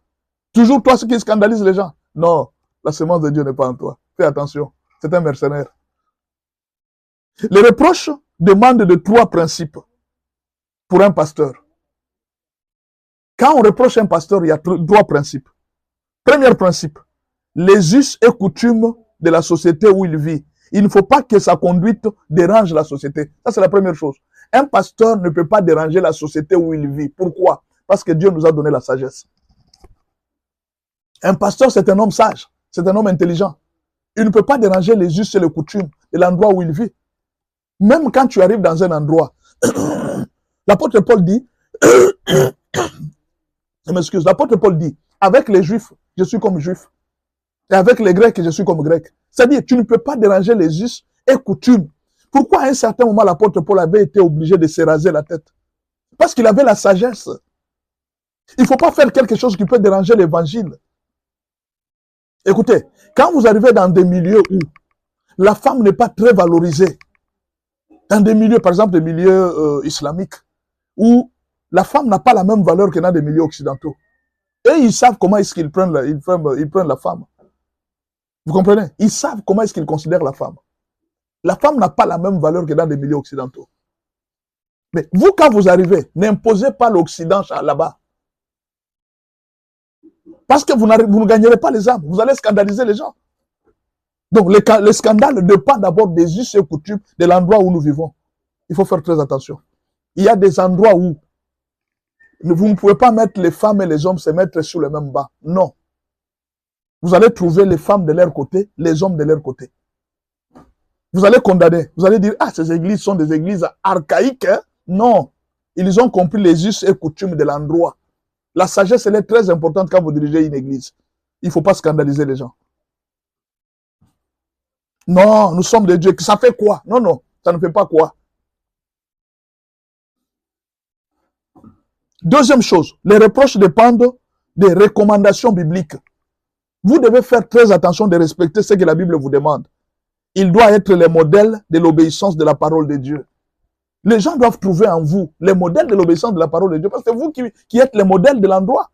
Toujours toi, ce qui scandalise les gens. Non, la semence de Dieu n'est pas en toi. Fais attention, c'est un mercenaire. Les reproches demandent de 3 principes pour un pasteur. Quand on reproche un pasteur, il y a 3 principes. Premier principe, les us et coutumes de la société où il vit. Il ne faut pas que sa conduite dérange la société. Ça, c'est la première chose. Un pasteur ne peut pas déranger la société où il vit. Pourquoi? Parce que Dieu nous a donné la sagesse. Un pasteur, c'est un homme sage. C'est un homme intelligent. Il ne peut pas déranger les us et les coutumes de l'endroit où il vit. Même quand tu arrives dans un endroit, l'apôtre Paul dit, je m'excuse, l'apôtre Paul dit, avec les juifs, je suis comme juif. Et avec les grecs, je suis comme grec. C'est-à-dire, tu ne peux pas déranger les us et coutumes. Pourquoi à un certain moment, l'apôtre Paul avait été obligé de se raser la tête? Parce qu'il avait la sagesse. Il ne faut pas faire quelque chose qui peut déranger l'évangile. Écoutez, quand vous arrivez dans des milieux où la femme n'est pas très valorisée, dans des milieux, par exemple des milieux islamiques, où la femme n'a pas la même valeur que dans des milieux occidentaux, et ils savent comment est-ce qu'ils prennent la femme. Vous comprenez? Ils savent comment est-ce qu'ils considèrent la femme. La femme n'a pas la même valeur que dans des milieux occidentaux. Mais vous, quand vous arrivez, n'imposez pas l'Occident là-bas. Parce que vous ne gagnerez pas les âmes. Vous allez scandaliser les gens. Donc, le scandale dépend d'abord des us et coutumes de l'endroit où nous vivons. Il faut faire très attention. Il y a des endroits où vous ne pouvez pas mettre les femmes et les hommes se mettre sur le même banc. Non. Vous allez trouver les femmes de leur côté, les hommes de leur côté. Vous allez condamner. Vous allez dire, ah, ces églises sont des églises archaïques. Hein? Non. Ils ont compris les us et coutumes de l'endroit. La sagesse, elle est très importante quand vous dirigez une église. Il ne faut pas scandaliser les gens. Non, nous sommes des dieux. Ça fait quoi? Non, non, ça ne fait pas quoi. Deuxième chose, les reproches dépendent des recommandations bibliques. Vous devez faire très attention de respecter ce que la Bible vous demande. Il doit être le modèle de l'obéissance de la parole de Dieu. Les gens doivent trouver en vous les modèles de l'obéissance de la parole de Dieu, parce que c'est vous qui êtes les modèles de l'endroit.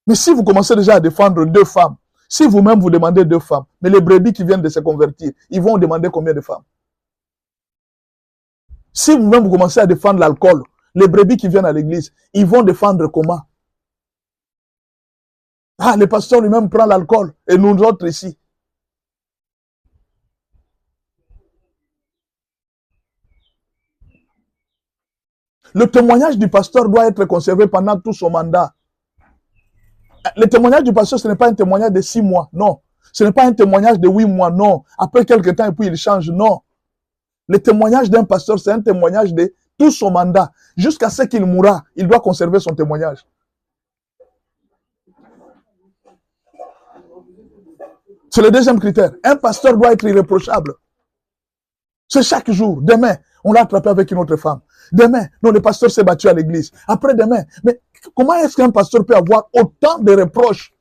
Mais si vous commencez déjà à défendre 2 femmes, si vous-même vous demandez 2 femmes, mais les brebis qui viennent de se convertir, ils vont demander combien de femmes? Si vous-même vous commencez à défendre l'alcool, les brebis qui viennent à l'église, ils vont défendre comment? Ah, le pasteur lui-même prend l'alcool, et nous autres ici. Le témoignage du pasteur doit être conservé pendant tout son mandat. Le témoignage du pasteur, ce n'est pas un témoignage de 6 mois, non. Ce n'est pas un témoignage de 8 mois, non. Après quelques temps, et puis il change, non. Le témoignage d'un pasteur, c'est un témoignage de tout son mandat. Jusqu'à ce qu'il mourra, il doit conserver son témoignage. C'est le deuxième critère. Un pasteur doit être irréprochable. C'est chaque jour. Demain, on l'a attrapé avec une autre femme. Demain, non, le pasteur s'est battu à l'église. Après demain, mais comment est-ce qu'un pasteur peut avoir autant de reproches?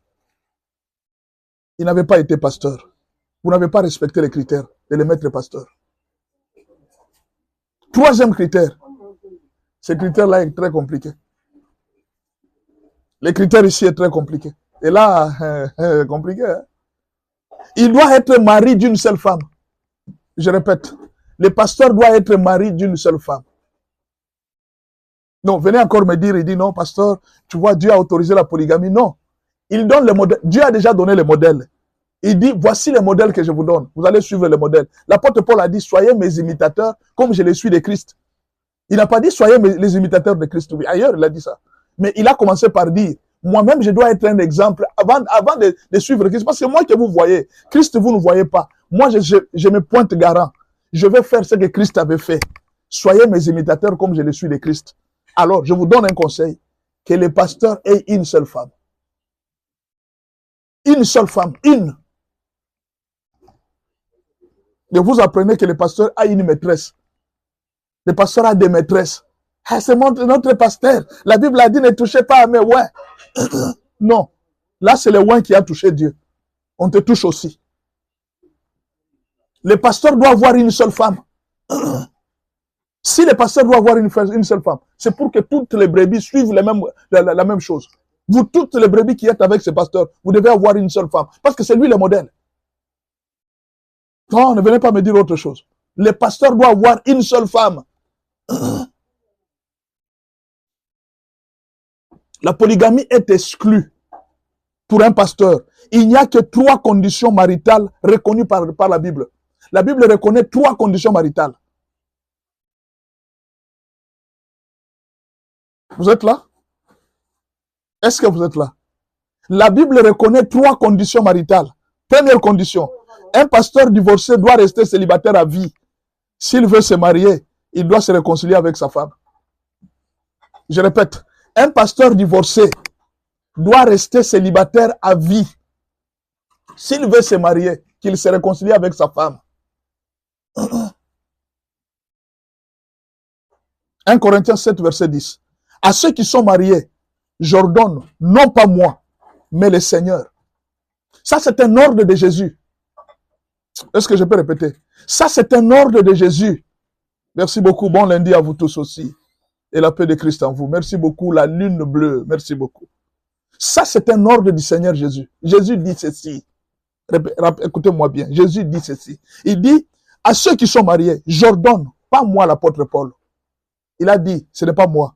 Il n'avait pas été pasteur. Vous n'avez pas respecté les critères de le mettre pasteur. Troisième critère. Ce critère-là est très compliqué. Le critère ici est très compliqué. Et là, compliqué. Hein? Il doit être mari d'une seule femme. Je répète, le pasteur doit être mari d'une seule femme. Non, venez encore me dire, il dit non, pasteur, tu vois, Dieu a autorisé la polygamie. Non, il donne le modèle. Dieu a déjà donné le modèle. Il dit, voici les modèles que je vous donne. Vous allez suivre les modèles. L'apôtre Paul a dit, soyez mes imitateurs comme je les suis de Christ. Il n'a pas dit soyez les imitateurs de Christ. Oui, ailleurs, il a dit ça. Mais il a commencé par dire, moi-même, je dois être un exemple avant de suivre Christ. Parce que moi que vous voyez, Christ, vous ne voyez pas. Moi, je me pointe garant. Je vais faire ce que Christ avait fait. Soyez mes imitateurs comme je le suis de Christ. Alors, je vous donne un conseil. Que les pasteurs aient une seule femme. Une seule femme. Une. Et vous apprenez que le pasteur a une maîtresse. Le pasteur a des maîtresses. Ah, c'est notre pasteur. La Bible a dit ne touchez pas à mes ouins. Non. Là, c'est le ouin qui a touché Dieu. On te touche aussi. Le pasteur doit avoir une seule femme. Si le pasteur doit avoir une seule femme, c'est pour que toutes les brebis suivent la même chose. Vous, toutes les brebis qui êtes avec ce pasteur, vous devez avoir une seule femme. Parce que c'est lui le modèle. Non, ne venez pas me dire autre chose. Le pasteur doit avoir une seule femme. La polygamie est exclue pour un pasteur. Il n'y a que 3 conditions maritales reconnues par la Bible. La Bible reconnaît 3 conditions maritales. Vous êtes là? Est-ce que vous êtes là? La Bible reconnaît 3 conditions maritales. Première condition, un pasteur divorcé doit rester célibataire à vie. S'il veut se marier, il doit se réconcilier avec sa femme. Je répète, un pasteur divorcé doit rester célibataire à vie. S'il veut se marier, qu'il se réconcilie avec sa femme. 1 Corinthiens 7, verset 10. À ceux qui sont mariés, j'ordonne, non pas moi, mais le Seigneur. Ça, c'est un ordre de Jésus. Est-ce que je peux répéter? Ça, c'est un ordre de Jésus. Merci beaucoup. Bon lundi à vous tous aussi. Et la paix de Christ en vous. Merci beaucoup. La lune bleue. Merci beaucoup. Ça, c'est un ordre du Seigneur Jésus. Jésus dit ceci. Écoutez-moi bien. Jésus dit ceci. Il dit, à ceux qui sont mariés, j'ordonne, pas moi l'apôtre Paul. Il a dit, ce n'est pas moi,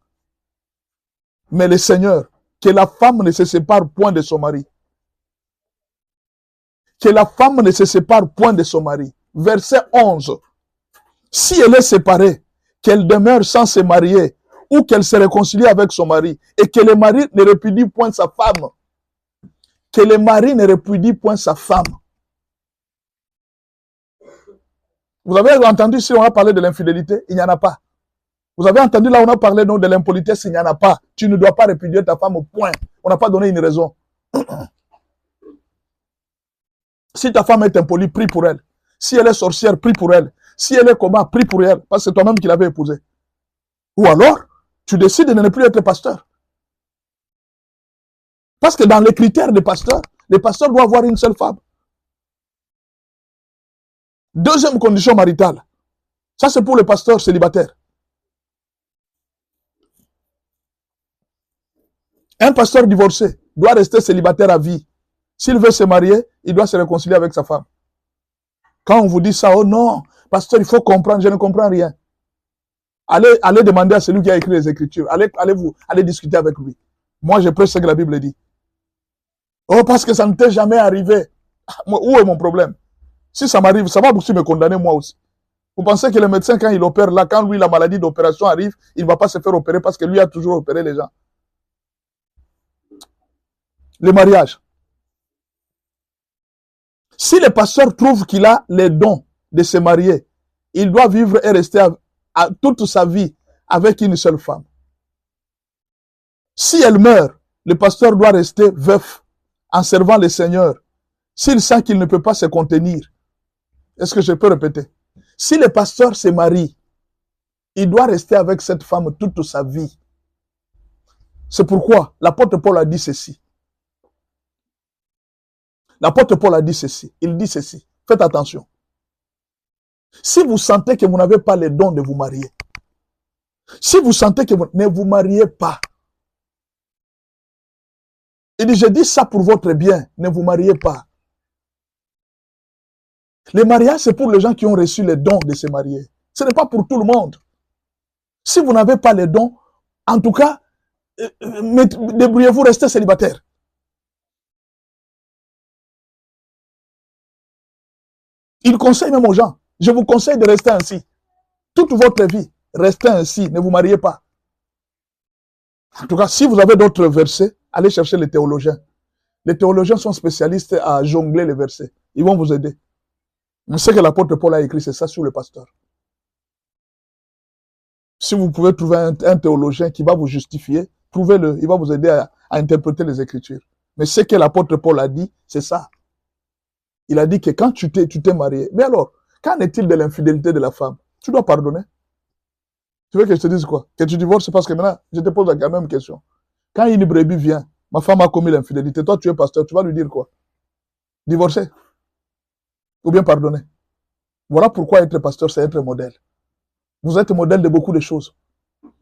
mais le Seigneur, que la femme ne se sépare point de son mari. Que la femme ne se sépare point de son mari. Verset 11. Si elle est séparée, qu'elle demeure sans se marier, ou qu'elle se réconcilie avec son mari, et que le mari ne répudie point sa femme. Que le mari ne répudie point sa femme. Vous avez entendu si on a parlé de l'infidélité? Il n'y en a pas. Vous avez entendu là on a parlé donc de l'impolitesse? Il n'y en a pas. Tu ne dois pas répudier ta femme au point. On n'a pas donné une raison. Si ta femme est impolie, prie pour elle. Si elle est sorcière, prie pour elle. Si elle est comment, prie pour elle. Parce que c'est toi-même qui l'avais épousée. Ou alors, tu décides de ne plus être pasteur. Parce que dans les critères des pasteurs, les pasteurs doivent avoir une seule femme. Deuxième condition maritale. Ça, c'est pour les pasteurs célibataires. Un pasteur divorcé doit rester célibataire à vie. S'il veut se marier, il doit se réconcilier avec sa femme. Quand on vous dit ça, oh non, pasteur, il faut comprendre, je ne comprends rien. Allez demander à celui qui a écrit les Écritures. Allez discuter avec lui. Moi, je prêche ce que la Bible dit. Oh, parce que ça ne t'est jamais arrivé. Où est mon problème? Si ça m'arrive, ça va aussi me condamner moi aussi. Vous pensez que le médecin, quand il opère là, quand lui, la maladie d'opération arrive, il ne va pas se faire opérer parce que lui a toujours opéré les gens. Le mariage. Si le pasteur trouve qu'il a les dons de se marier, il doit vivre et rester toute sa vie avec une seule femme. Si elle meurt, le pasteur doit rester veuf en servant le Seigneur. S'il sent qu'il ne peut pas se contenir, est-ce que je peux répéter? Si le pasteur se marie, il doit rester avec cette femme toute sa vie. C'est pourquoi l'apôtre Paul a dit ceci. L'apôtre Paul a dit ceci. Il dit ceci. Faites attention. Si vous sentez que vous n'avez pas les dons de vous marier, si vous sentez que vous ne vous mariez pas, il dit, je dis ça pour votre bien, ne vous mariez pas. Le mariage, c'est pour les gens qui ont reçu les dons de se marier. Ce n'est pas pour tout le monde. Si vous n'avez pas les dons, en tout cas, débrouillez-vous, restez célibataire. Il conseille même aux gens, je vous conseille de rester ainsi toute votre vie. restez ainsi, ne vous mariez pas. En tout cas, si vous avez d'autres versets, allez chercher les théologiens. Les théologiens sont spécialistes à jongler les versets. Ils vont vous aider. Mais ce que l'apôtre Paul a écrit, c'est ça sur le pasteur. Si vous pouvez trouver un théologien qui va vous justifier, trouvez-le. Il va vous aider à interpréter les Écritures. Mais ce que l'apôtre Paul a dit, c'est ça. Il a dit que quand tu t'es marié, mais alors, qu'en est-il de l'infidélité de la femme? Tu dois pardonner. Tu veux que je te dise quoi? Que tu divorces parce que maintenant, je te pose la même question. Quand une brebis vient, ma femme a commis l'infidélité, toi tu es pasteur, tu vas lui dire quoi? Divorcer? Ou bien pardonner? Voilà pourquoi être pasteur, c'est être modèle. Vous êtes modèle de beaucoup de choses.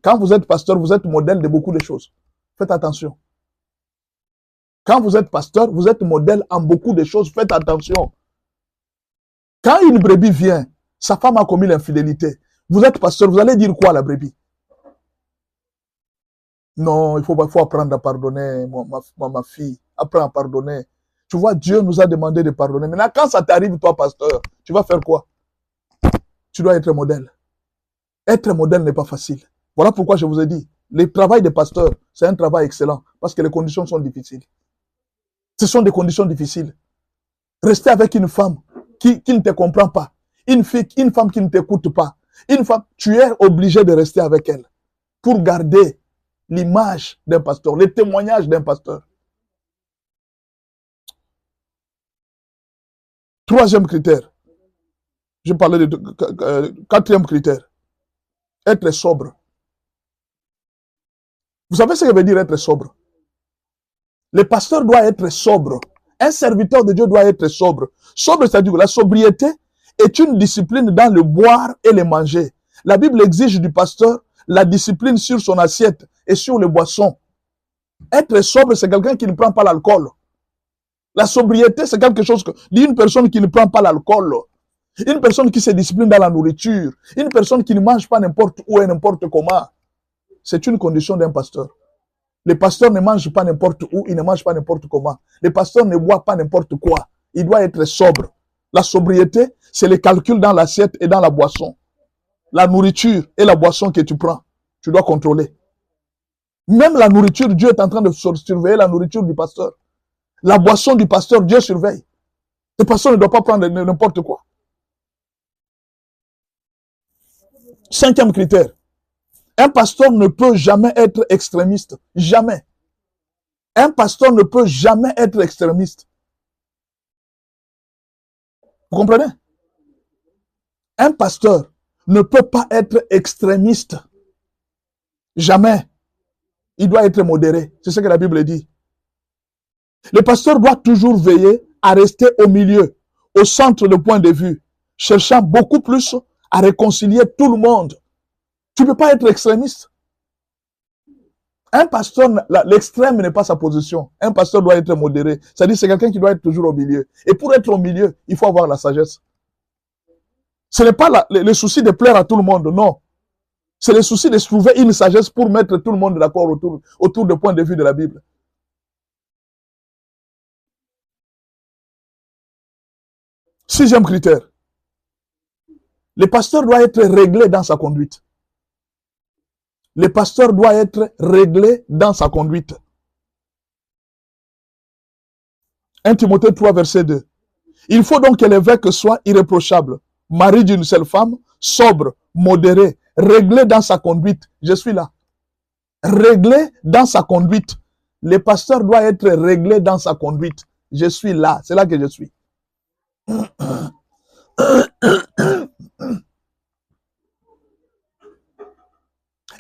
Quand vous êtes pasteur, vous êtes modèle de beaucoup de choses. Faites attention. Quand vous êtes pasteur, vous êtes modèle en beaucoup de choses. Faites attention. Quand une brebis vient, sa femme a commis l'infidélité. Vous êtes pasteur, vous allez dire quoi à la brebis? Non, il faut apprendre à pardonner, ma fille. Apprends à pardonner. Tu vois, Dieu nous a demandé de pardonner. Maintenant, quand ça t'arrive, toi, pasteur, tu vas faire quoi? Tu dois être modèle. Être modèle n'est pas facile. Voilà pourquoi je vous ai dit, le travail des pasteurs, c'est un travail excellent, parce que les conditions sont difficiles. Ce sont des conditions difficiles. Rester avec une femme qui ne te comprend pas, une femme qui ne t'écoute pas, une femme, tu es obligé de rester avec elle pour garder l'image d'un pasteur, le témoignage d'un pasteur. Troisième critère. Je parlais de quatrième critère. Être sobre. Vous savez ce que veut dire être sobre? Le pasteur doit être sobre. Un serviteur de Dieu doit être sobre. Sobre, c'est-à-dire que la sobriété est une discipline dans le boire et le manger. La Bible exige du pasteur la discipline sur son assiette et sur les boissons. Être sobre, c'est quelqu'un qui ne prend pas l'alcool. La sobriété, c'est quelque chose d'une personne qui ne prend pas l'alcool. Une personne qui se discipline dans la nourriture. Une personne qui ne mange pas n'importe où et n'importe comment. C'est une condition d'un pasteur. Le pasteur ne mange pas n'importe où, il ne mange pas n'importe comment. Le pasteur ne boit pas n'importe quoi. Il doit être sobre. La sobriété, c'est le calcul dans l'assiette et dans la boisson. La nourriture et la boisson que tu prends, tu dois contrôler. Même la nourriture, Dieu est en train de surveiller la nourriture du pasteur. La boisson du pasteur, Dieu surveille. Le pasteur ne doit pas prendre n'importe quoi. Cinquième critère. Un pasteur ne peut jamais être extrémiste. Jamais. Un pasteur ne peut jamais être extrémiste. Vous comprenez? Un pasteur ne peut pas être extrémiste. Jamais. Il doit être modéré. C'est ce que la Bible dit. Le pasteur doit toujours veiller à rester au milieu, au centre de point de vue, cherchant beaucoup plus à réconcilier tout le monde. Tu ne peux pas être extrémiste. Un pasteur, l'extrême n'est pas sa position. Un pasteur doit être modéré. C'est-à-dire c'est quelqu'un qui doit être toujours au milieu. Et pour être au milieu, il faut avoir la sagesse. Ce n'est pas le souci de plaire à tout le monde, non. C'est le souci de trouver une sagesse pour mettre tout le monde d'accord autour du point de vue de la Bible. Sixième critère. Le pasteur doit être réglé dans sa conduite. Le pasteur doit être réglé dans sa conduite. 1 Timothée 3, verset 2. Il faut donc que l'évêque soit irréprochable, mari d'une seule femme, sobre, modéré, réglé dans sa conduite. Je suis là. Réglé dans sa conduite. Le pasteur doit être réglé dans sa conduite. Je suis là. C'est là que je suis.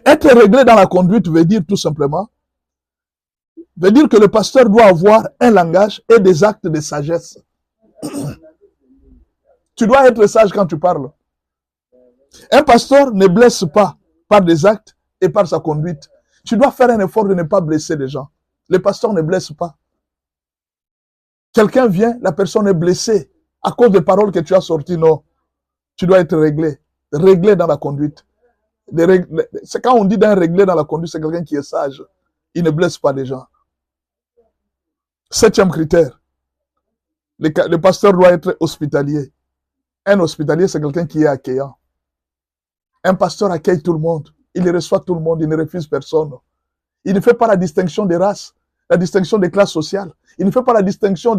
Être réglé dans la conduite veut dire tout simplement, veut dire que le pasteur doit avoir un langage et des actes de sagesse. Tu dois être sage quand tu parles. Un pasteur ne blesse pas par des actes et par sa conduite. Tu dois faire un effort de ne pas blesser les gens. Le pasteur ne blesse pas. Quelqu'un vient, la personne est blessée à cause des paroles que tu as sorties. Non. Tu dois être réglé. Réglé dans la conduite. C'est quand on dit d'un réglé dans la conduite, c'est quelqu'un qui est sage. Il ne blesse pas les gens. Septième critère. Le pasteur doit être hospitalier. Un hospitalier, c'est quelqu'un qui est accueillant. Un pasteur accueille tout le monde. Il reçoit tout le monde. Il ne refuse personne. Il ne fait pas la distinction des races, la distinction des classes sociales. Il ne fait pas la distinction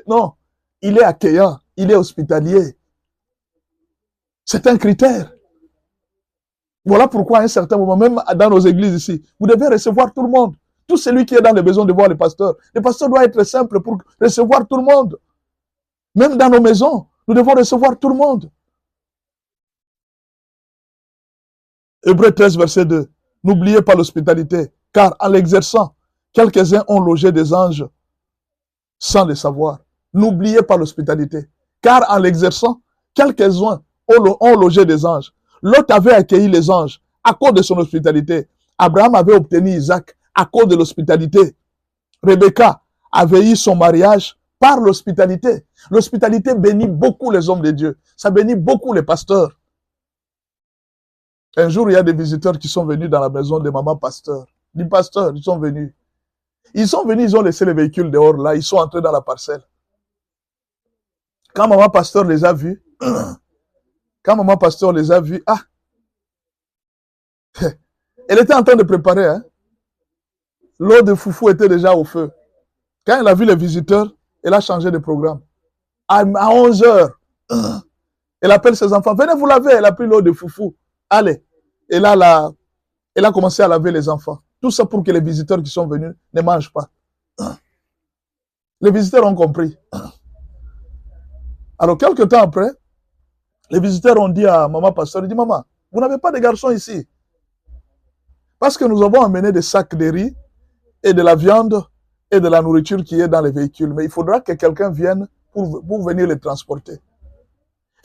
Non, il est accueillant. Il est hospitalier. C'est un critère. Voilà pourquoi à un certain moment, même dans nos églises ici, vous devez recevoir tout le monde. Tout celui qui est dans le besoin de voir le pasteur. Le pasteur doit être simple pour recevoir tout le monde. Même dans nos maisons, nous devons recevoir tout le monde. Hébreux 13, verset 2. N'oubliez pas l'hospitalité, car en l'exerçant, quelques-uns ont logé des anges sans le savoir. N'oubliez pas l'hospitalité, car en l'exerçant, quelques-uns ont logé des anges. L'autre avait accueilli les anges à cause de son hospitalité. Abraham avait obtenu Isaac à cause de l'hospitalité. Rebecca avait eu son mariage par l'hospitalité. L'hospitalité bénit beaucoup les hommes de Dieu. Ça bénit beaucoup les pasteurs. Un jour, il y a des visiteurs qui sont venus dans la maison de maman pasteur. Du pasteur, ils sont venus. Ils ont laissé les véhicules dehors là, ils sont entrés dans la parcelle. Quand maman pasteur les a vus, elle était en train de préparer. Hein. L'eau de foufou était déjà au feu. Quand elle a vu les visiteurs, elle a changé de programme. À 11 heures, elle appelle ses enfants. Venez vous laver. Elle a pris l'eau de foufou. Allez. Et là, elle a commencé à laver les enfants. Tout ça pour que les visiteurs qui sont venus ne mangent pas. Les visiteurs ont compris. Alors, quelques temps après, les visiteurs ont dit à maman pasteur, il dit, maman, vous n'avez pas de garçons ici. Parce que nous avons amené des sacs de riz et de la viande et de la nourriture qui est dans les véhicules. Mais il faudra que quelqu'un vienne pour venir les transporter.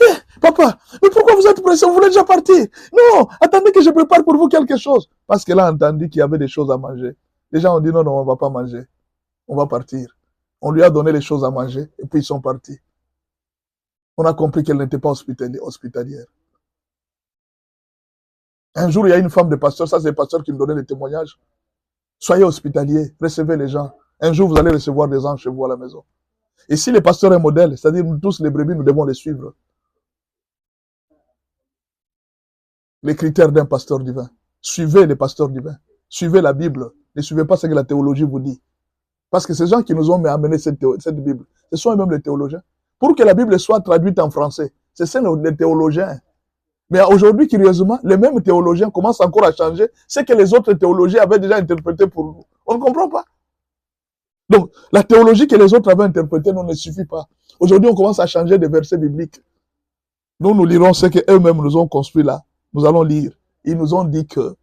Eh, papa, mais pourquoi vous êtes pressé? Vous voulez déjà partir? Non, attendez que je prépare pour vous quelque chose. Parce qu'elle a entendu qu'il y avait des choses à manger. Les gens ont dit, non, on ne va pas manger. On va partir. On lui a donné les choses à manger et puis ils sont partis. On a compris qu'elle n'était pas hospitalière. Un jour, il y a une femme de pasteur, ça c'est le pasteur qui me donnait les témoignages. Soyez hospitaliers, recevez les gens. Un jour, vous allez recevoir des anges chez vous à la maison. Et si le pasteur est modèle, c'est-à-dire nous tous les brebis, nous devons les suivre. Les critères d'un pasteur divin. Suivez les pasteurs divins. Suivez la Bible. Ne suivez pas ce que la théologie vous dit. Parce que ces gens qui nous ont amené cette Bible, ce sont eux-mêmes les théologiens. Pour que la Bible soit traduite en français, c'est ça les théologiens. Mais aujourd'hui, curieusement, les mêmes théologiens commencent encore à changer ce que les autres théologiens avaient déjà interprété pour nous. On ne comprend pas. Donc, la théologie que les autres avaient interprétée ne suffit pas. Aujourd'hui, on commence à changer des versets bibliques. Nous lirons ce qu'eux-mêmes nous ont construit là. Nous allons lire. Ils nous ont dit que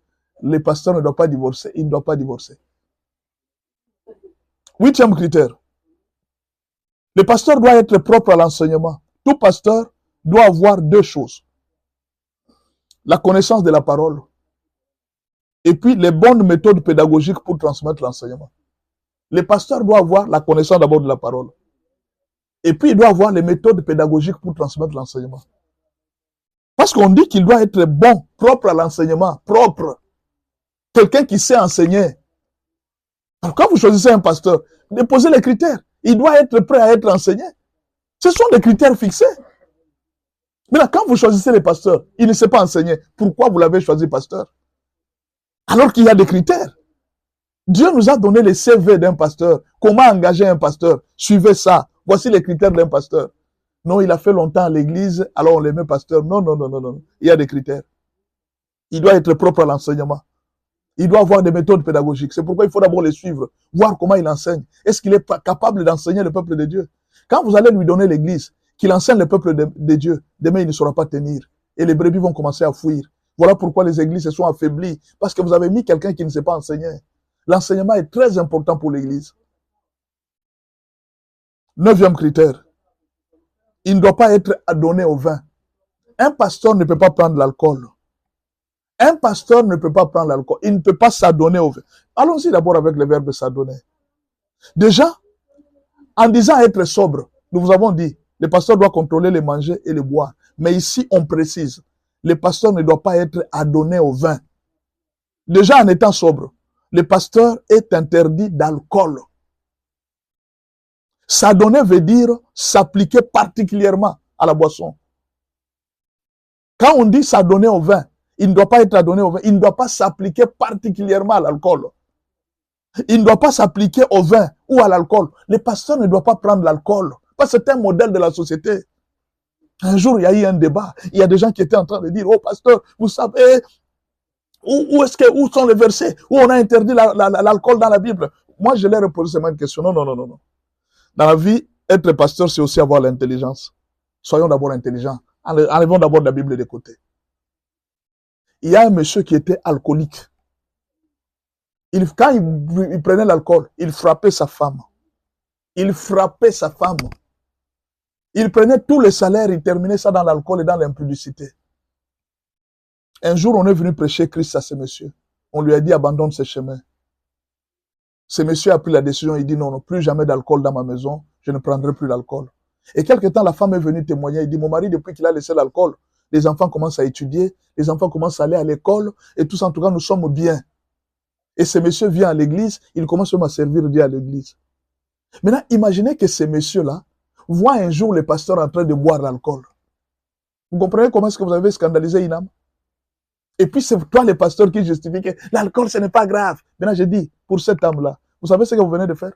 les pasteurs ne doivent pas divorcer. Ils ne doivent pas divorcer. 8e critère. Le pasteur doit être propre à l'enseignement. Tout pasteur doit avoir 2 choses. La connaissance de la parole et puis les bonnes méthodes pédagogiques pour transmettre l'enseignement. Le pasteur doit avoir la connaissance d'abord de la parole et puis il doit avoir les méthodes pédagogiques pour transmettre l'enseignement. Parce qu'on dit qu'il doit être bon, propre à l'enseignement, propre. Quelqu'un qui sait enseigner. Alors quand vous choisissez un pasteur, déposez les critères. Il doit être prêt à être enseigné. Ce sont des critères fixés. Mais là, quand vous choisissez les pasteurs, il ne sait pas enseigner. Pourquoi vous l'avez choisi pasteur? Alors qu'il y a des critères. Dieu nous a donné les CV d'un pasteur. Comment engager un pasteur? Suivez ça. Voici les critères d'un pasteur. Non, il a fait longtemps à l'église, alors on les met pasteur. Non. Il y a des critères. Il doit être propre à l'enseignement. Il doit avoir des méthodes pédagogiques. C'est pourquoi il faut d'abord les suivre, voir comment il enseigne. Est-ce qu'il est capable d'enseigner le peuple de Dieu? Quand vous allez lui donner l'église, qu'il enseigne le peuple de Dieu, demain il ne saura pas tenir. Et les brebis vont commencer à fuir. Voilà pourquoi les églises se sont affaiblies. Parce que vous avez mis quelqu'un qui ne sait pas enseigner. L'enseignement est très important pour l'église. 9e critère. Il ne doit pas être adonné au vin. Un pasteur ne peut pas prendre l'alcool. Un pasteur ne peut pas prendre l'alcool. Il ne peut pas s'adonner au vin. Allons-y d'abord avec le verbe s'adonner. Déjà, en disant être sobre, nous vous avons dit, le pasteur doit contrôler les manger et les boire. Mais ici, on précise, le pasteur ne doit pas être adonné au vin. Déjà, en étant sobre, le pasteur est interdit d'alcool. S'adonner veut dire s'appliquer particulièrement à la boisson. Quand on dit s'adonner au vin, il ne doit pas être adonné au vin. Il ne doit pas s'appliquer particulièrement à l'alcool. Il ne doit pas s'appliquer au vin ou à l'alcool. Les pasteurs ne doivent pas prendre l'alcool. Parce que c'est un modèle de la société. Un jour, il y a eu un débat. Il y a des gens qui étaient en train de dire, oh pasteur, vous savez, où sont les versets où on a interdit l'alcool dans la Bible? Moi, je leur ai posé seulement une question. Non, non, non, non, non. Dans la vie, être pasteur, c'est aussi avoir l'intelligence. Soyons d'abord intelligents. Enlevons d'abord la Bible de côté. Il y a un monsieur qui était alcoolique. Quand il prenait l'alcool, il frappait sa femme. Il frappait sa femme. Il prenait tous les salaires, il terminait ça dans l'alcool et dans l'impudicité. Un jour, on est venu prêcher Christ à ce monsieur. On lui a dit, abandonne ce chemin. Ce monsieur a pris la décision, il dit, non, non, plus jamais d'alcool dans ma maison, je ne prendrai plus l'alcool. Et quelque temps, la femme est venue témoigner, il dit, mon mari, depuis qu'il a laissé l'alcool, les enfants commencent à étudier, les enfants commencent à aller à l'école, et tous, en tout cas, nous sommes bien. Et ce monsieur vient à l'église, il commence même à servir Dieu à l'église. Maintenant, imaginez que ce monsieur-là voit un jour le pasteur en train de boire l'alcool. Vous comprenez comment est-ce que vous avez scandalisé une âme? Et puis c'est toi le pasteur qui justifie que l'alcool ce n'est pas grave. Maintenant je dis, pour cette âme-là, vous savez ce que vous venez de faire?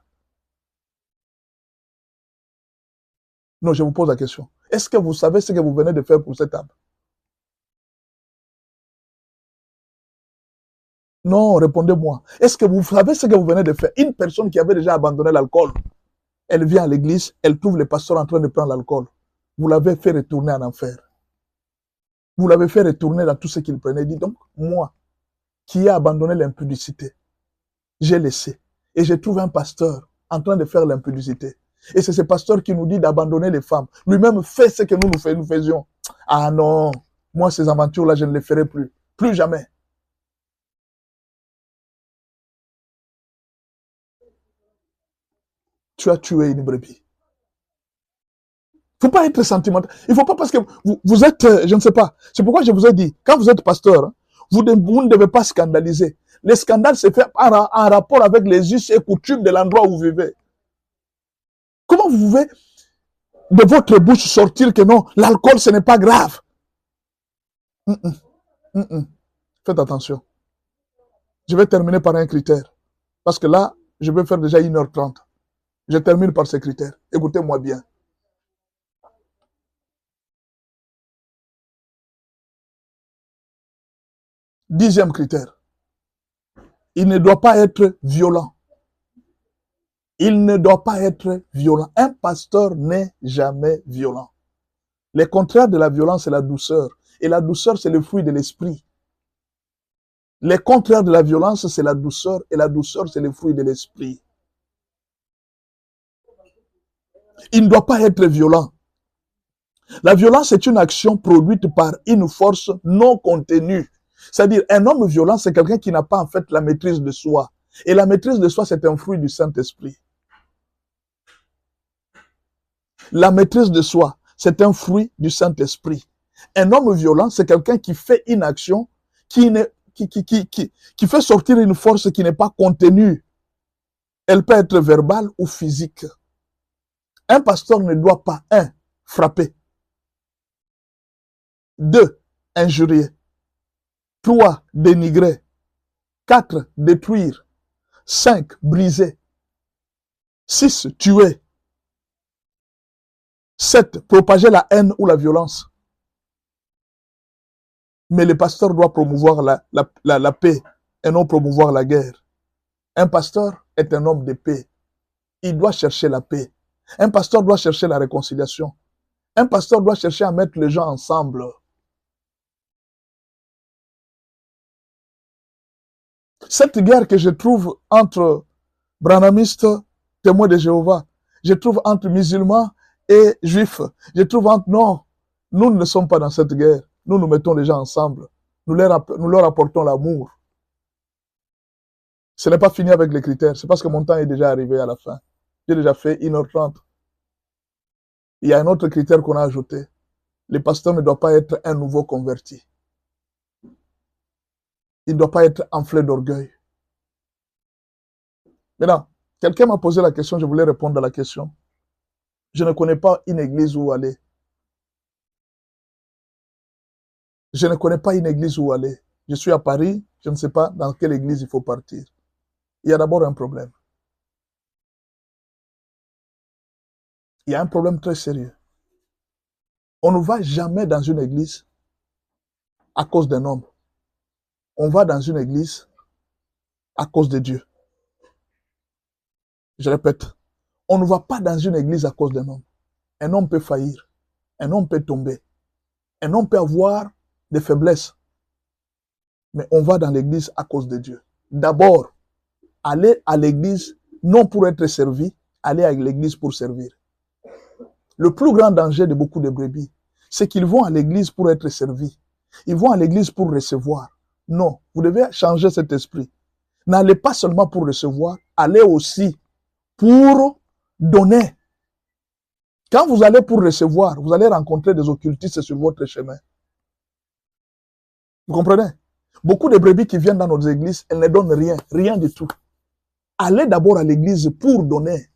Non, je vous pose la question. Est-ce que vous savez ce que vous venez de faire pour cette âme? Non, répondez-moi. Est-ce que vous savez ce que vous venez de faire? Une personne qui avait déjà abandonné l'alcool, elle vient à l'église, elle trouve le pasteur en train de prendre l'alcool. Vous l'avez fait retourner en enfer. Vous l'avez fait retourner dans tout ce qu'il prenait. Dit donc, moi, qui ai abandonné l'impudicité, j'ai laissé. Et j'ai trouvé un pasteur en train de faire l'impudicité. Et c'est ce pasteur qui nous dit d'abandonner les femmes. Lui-même fait ce que nous faisions. Ah non, moi ces aventures-là, je ne les ferai plus. Plus jamais. Tu as tué une brebis. Il ne faut pas être sentimental. Il ne faut pas parce que vous êtes, je ne sais pas. C'est pourquoi je vous ai dit, quand vous êtes pasteur, vous ne devez pas scandaliser. Le scandale se fait en rapport avec les us et coutumes de l'endroit où vous vivez. Comment vous pouvez de votre bouche sortir que non, l'alcool ce n'est pas grave? Faites attention. Je vais terminer par un critère. Parce que là, je vais faire déjà 1h30. Je termine par ces critères. Écoutez-moi bien. Dixième critère. Il ne doit pas être violent. Il ne doit pas être violent. Un pasteur n'est jamais violent. Le contraire de la violence, c'est la douceur. Et la douceur, c'est le fruit de l'esprit. Le contraire de la violence, c'est la douceur. Et la douceur, c'est le fruit de l'esprit. Il ne doit pas être violent. La violence est une action produite par une force non contenue. C'est-à-dire, un homme violent, c'est quelqu'un qui n'a pas en fait la maîtrise de soi. Et la maîtrise de soi, c'est un fruit du Saint-Esprit. La maîtrise de soi, c'est un fruit du Saint-Esprit. Un homme violent, c'est quelqu'un qui fait une action qui fait sortir une force qui n'est pas contenue. Elle peut être verbale ou physique. Un pasteur ne doit pas, 1, frapper. 2, injurier. 3, dénigrer. 4, détruire. 5, briser. 6, tuer. 7, propager la haine ou la violence. Mais le pasteur doit promouvoir la paix et non promouvoir la guerre. Un pasteur est un homme de paix. Il doit chercher la paix. Un pasteur doit chercher la réconciliation. Un pasteur doit chercher à mettre les gens ensemble. Cette guerre que je trouve entre branhamistes, témoins de Jéhovah, je trouve entre musulmans et juifs, je trouve entre... Non, nous ne sommes pas dans cette guerre. Nous nous mettons les gens ensemble. Nous leur apportons l'amour. Ce n'est pas fini avec les critères. C'est parce que mon temps est déjà arrivé à la fin. J'ai déjà fait 1h30. Il y a un autre critère qu'on a ajouté. Le pasteur ne doit pas être un nouveau converti. Il ne doit pas être enflé d'orgueil. Maintenant, quelqu'un m'a posé la question, je voulais répondre à la question. Je ne connais pas une église où aller. Je ne connais pas une église où aller. Je suis à Paris, je ne sais pas dans quelle église il faut partir. Il y a d'abord un problème. Il y a un problème très sérieux. On ne va jamais dans une église à cause d'un homme. On va dans une église à cause de Dieu. Je répète, on ne va pas dans une église à cause d'un homme. Un homme peut faillir, un homme peut tomber, un homme peut avoir des faiblesses, mais on va dans l'église à cause de Dieu. D'abord, aller à l'église non pour être servi, aller à l'église pour servir. Le plus grand danger de beaucoup de brebis, c'est qu'ils vont à l'église pour être servis. Ils vont à l'église pour recevoir. Non, vous devez changer cet esprit. N'allez pas seulement pour recevoir, allez aussi pour donner. Quand vous allez pour recevoir, vous allez rencontrer des occultistes sur votre chemin. Vous comprenez? Beaucoup de brebis qui viennent dans nos églises, elles ne donnent rien, rien du tout. Allez d'abord à l'église pour donner.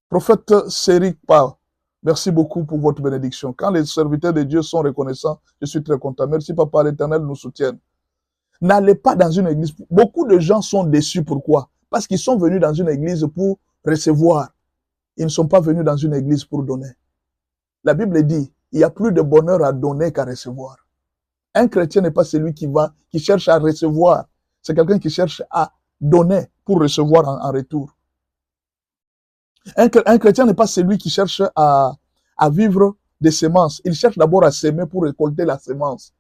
Prophète Céric Pau, merci beaucoup pour votre bénédiction. Quand les serviteurs de Dieu sont reconnaissants, je suis très content. Merci Papa, l'Éternel nous soutienne. N'allez pas dans une église. Beaucoup de gens sont déçus. Pourquoi? Parce qu'ils sont venus dans une église pour recevoir. Ils ne sont pas venus dans une église pour donner. La Bible dit, il y a plus de bonheur à donner qu'à recevoir. Un chrétien n'est pas celui qui cherche à recevoir. C'est quelqu'un qui cherche à donner pour recevoir en retour. Un chrétien n'est pas celui qui cherche à vivre des semences. Il cherche d'abord à s'aimer pour récolter la semence.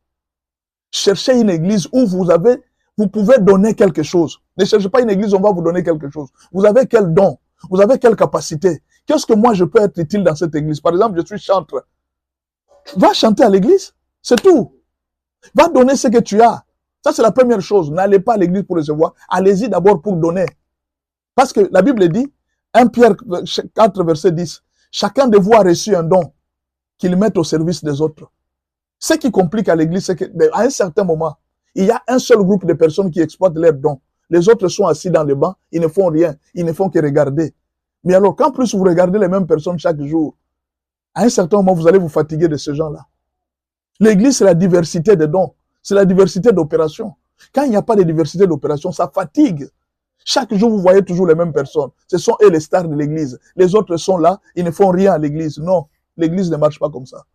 Cherchez une église où vous pouvez donner quelque chose. Ne cherchez pas une église où on va vous donner quelque chose. Vous avez quel don? Vous avez quelle capacité? Qu'est-ce que moi je peux être utile dans cette église? Par exemple, je suis chanteur. Va chanter à l'église. C'est tout. Va donner ce que tu as. Ça, c'est la première chose. N'allez pas à l'église pour recevoir. Allez-y d'abord pour donner. Parce que la Bible dit, 1 Pierre 4, verset 10, chacun de vous a reçu un don qu'il mette au service des autres. Ce qui complique à l'église, c'est qu'à un certain moment, il y a un seul groupe de personnes qui exploitent leurs dons. Les autres sont assis dans le banc, ils ne font rien, ils ne font que regarder. Mais alors, quand plus vous regardez les mêmes personnes chaque jour, à un certain moment, vous allez vous fatiguer de ces gens-là. L'église, c'est la diversité des dons, c'est la diversité d'opérations. Quand il n'y a pas de diversité d'opérations, ça fatigue. Chaque jour, vous voyez toujours les mêmes personnes. Ce sont eux les stars de l'église. Les autres sont là, ils ne font rien à l'église. Non, l'église ne marche pas comme ça.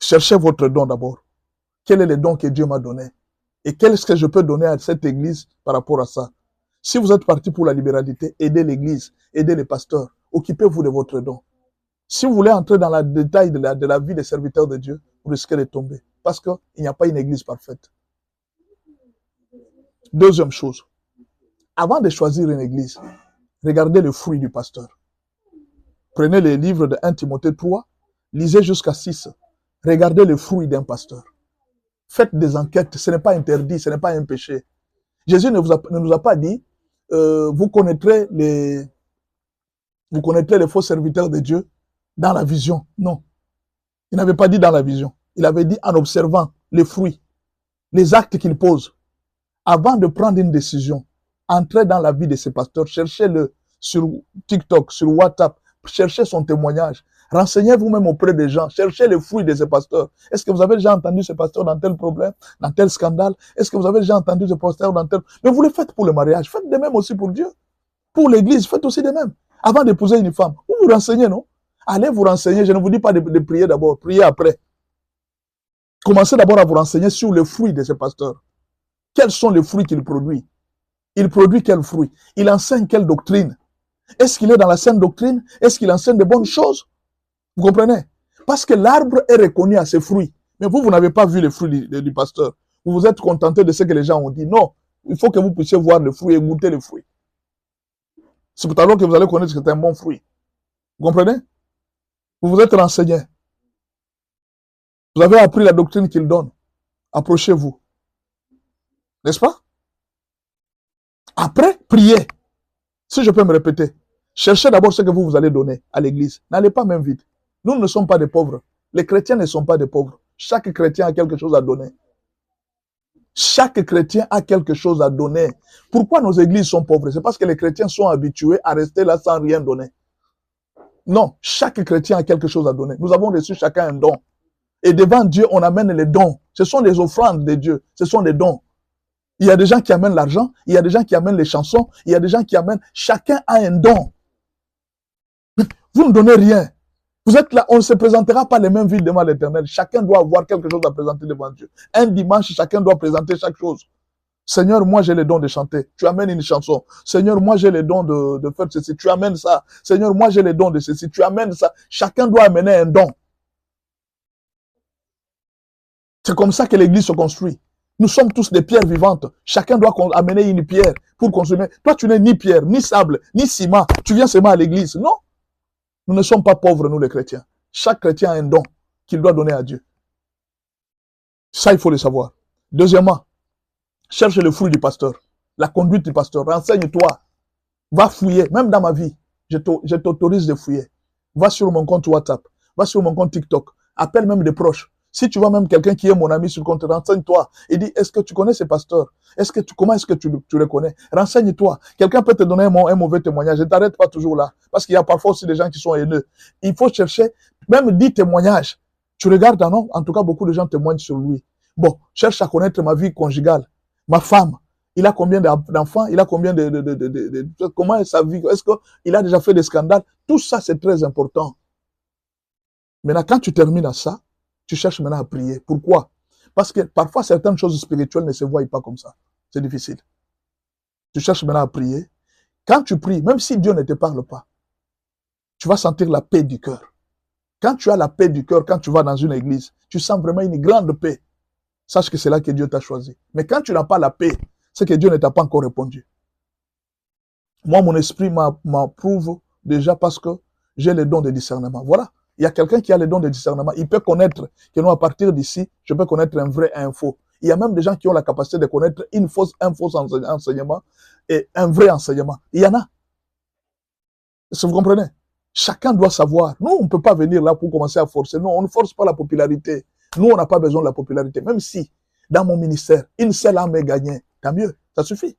Cherchez votre don d'abord. Quel est le don que Dieu m'a donné? Et qu'est-ce que je peux donner à cette église par rapport à ça? Si vous êtes parti pour la libéralité, aidez l'église, aidez les pasteurs. Occupez-vous de votre don. Si vous voulez entrer dans le détail de la vie des serviteurs de Dieu, vous risquez de tomber. Parce qu'il n'y a pas une église parfaite. Deuxième chose. Avant de choisir une église, regardez le fruit du pasteur. Prenez les livres de 1 Timothée 3, lisez jusqu'à 6. Regardez le fruit d'un pasteur. Faites des enquêtes, ce n'est pas interdit, ce n'est pas un péché. Jésus ne nous a pas dit, vous connaîtrez les faux serviteurs de Dieu dans la vision. Non. Il n'avait pas dit dans la vision. Il avait dit en observant les fruits, les actes qu'il pose. Avant de prendre une décision, entrez dans la vie de ces pasteurs, cherchez-le sur TikTok, sur WhatsApp, cherchez son témoignage. Renseignez-vous même auprès des gens. Cherchez les fruits de ces pasteurs. Est-ce que vous avez déjà entendu ce pasteur dans tel problème, dans tel scandale? Est-ce que vous avez déjà entendu ce pasteur dans tel... Mais vous le faites pour le mariage. Faites de même aussi pour Dieu. Pour l'église, faites aussi de même. Avant d'épouser une femme, vous vous renseignez, non? Allez vous renseigner. Je ne vous dis pas de prier d'abord. Priez après. Commencez d'abord à vous renseigner sur les fruits de ce pasteur. Quels sont les fruits qu'il produit? Il produit quels fruits? Il enseigne quelle doctrine? Est-ce qu'il est dans la saine doctrine? Est-ce qu'il enseigne de bonnes choses? Vous comprenez? Parce que l'arbre est reconnu à ses fruits. Mais vous n'avez pas vu les fruits du pasteur. Vous vous êtes contenté de ce que les gens ont dit. Non, il faut que vous puissiez voir les fruits et goûter les fruits. C'est tout à l'heure que vous allez connaître que c'est un bon fruit. Vous comprenez? Vous vous êtes renseigné. Vous avez appris la doctrine qu'il donne. Approchez-vous. N'est-ce pas? Après, priez. Si je peux me répéter, cherchez d'abord ce que vous allez donner à l'église. N'allez pas même vite. Nous ne sommes pas des pauvres. Les chrétiens ne sont pas des pauvres. Chaque chrétien a quelque chose à donner. Chaque chrétien a quelque chose à donner. Pourquoi nos églises sont pauvres? C'est parce que les chrétiens sont habitués à rester là sans rien donner. Non, chaque chrétien a quelque chose à donner. Nous avons reçu chacun un don. Et devant Dieu, on amène les dons. Ce sont les offrandes de Dieu. Ce sont les dons. Il y a des gens qui amènent l'argent. Il y a des gens qui amènent les chansons. Il y a des gens qui amènent... Chacun a un don. Vous ne donnez rien. Vous êtes là, on ne se présentera pas les mêmes vies devant l'Éternel. Chacun doit avoir quelque chose à présenter devant Dieu. Un dimanche, chacun doit présenter chaque chose. Seigneur, moi j'ai le don de chanter. Tu amènes une chanson. Seigneur, moi j'ai le don de faire ceci. Tu amènes ça. Seigneur, moi j'ai le don de ceci. Tu amènes ça. Chacun doit amener un don. C'est comme ça que l'Église se construit. Nous sommes tous des pierres vivantes. Chacun doit amener une pierre pour construire. Toi, tu n'es ni pierre, ni sable, ni ciment. Tu viens seulement à l'Église. Non. Nous ne sommes pas pauvres, nous les chrétiens. Chaque chrétien a un don qu'il doit donner à Dieu. Ça, il faut le savoir. Deuxièmement, cherche le fruit du pasteur, la conduite du pasteur. Renseigne-toi. Va fouiller. Même dans ma vie, je t'autorise de fouiller. Va sur mon compte WhatsApp. Va sur mon compte TikTok. Appelle même des proches. Si tu vois même quelqu'un qui est mon ami sur le compte, renseigne-toi. Et dis, est-ce que tu connais ce pasteur? Comment est-ce que tu le connais? Renseigne-toi. Quelqu'un peut te donner un mauvais témoignage. Ne t'arrête pas toujours là. Parce qu'il y a parfois aussi des gens qui sont haineux. Il faut chercher, même 10 témoignages. Tu regardes un homme, en tout cas, beaucoup de gens témoignent sur lui. Bon, cherche à connaître ma vie conjugale. Ma femme, il a combien d'enfants? Il a combien comment est sa vie? Est-ce qu'il a déjà fait des scandales? Tout ça, c'est très important. Maintenant, quand tu termines à ça, tu cherches maintenant à prier. Pourquoi? Parce que parfois, certaines choses spirituelles ne se voient pas comme ça. C'est difficile. Tu cherches maintenant à prier. Quand tu pries, même si Dieu ne te parle pas, tu vas sentir la paix du cœur. Quand tu as la paix du cœur, quand tu vas dans une église, tu sens vraiment une grande paix. Sache que c'est là que Dieu t'a choisi. Mais quand tu n'as pas la paix, c'est que Dieu ne t'a pas encore répondu. Moi, mon esprit m'approuve déjà parce que j'ai le don de discernement. Voilà. Il y a quelqu'un qui a le don de discernement. Il peut connaître que nous, à partir d'ici, je peux connaître un vrai et un faux. Il y a même des gens qui ont la capacité de connaître un faux enseignement et un vrai enseignement. Il y en a. Est-ce que vous comprenez? Chacun doit savoir. Nous, on ne peut pas venir là pour commencer à forcer. Non, on ne force pas la popularité. Nous, on n'a pas besoin de la popularité. Même si, dans mon ministère, une seule âme est gagnée, tant mieux, ça suffit.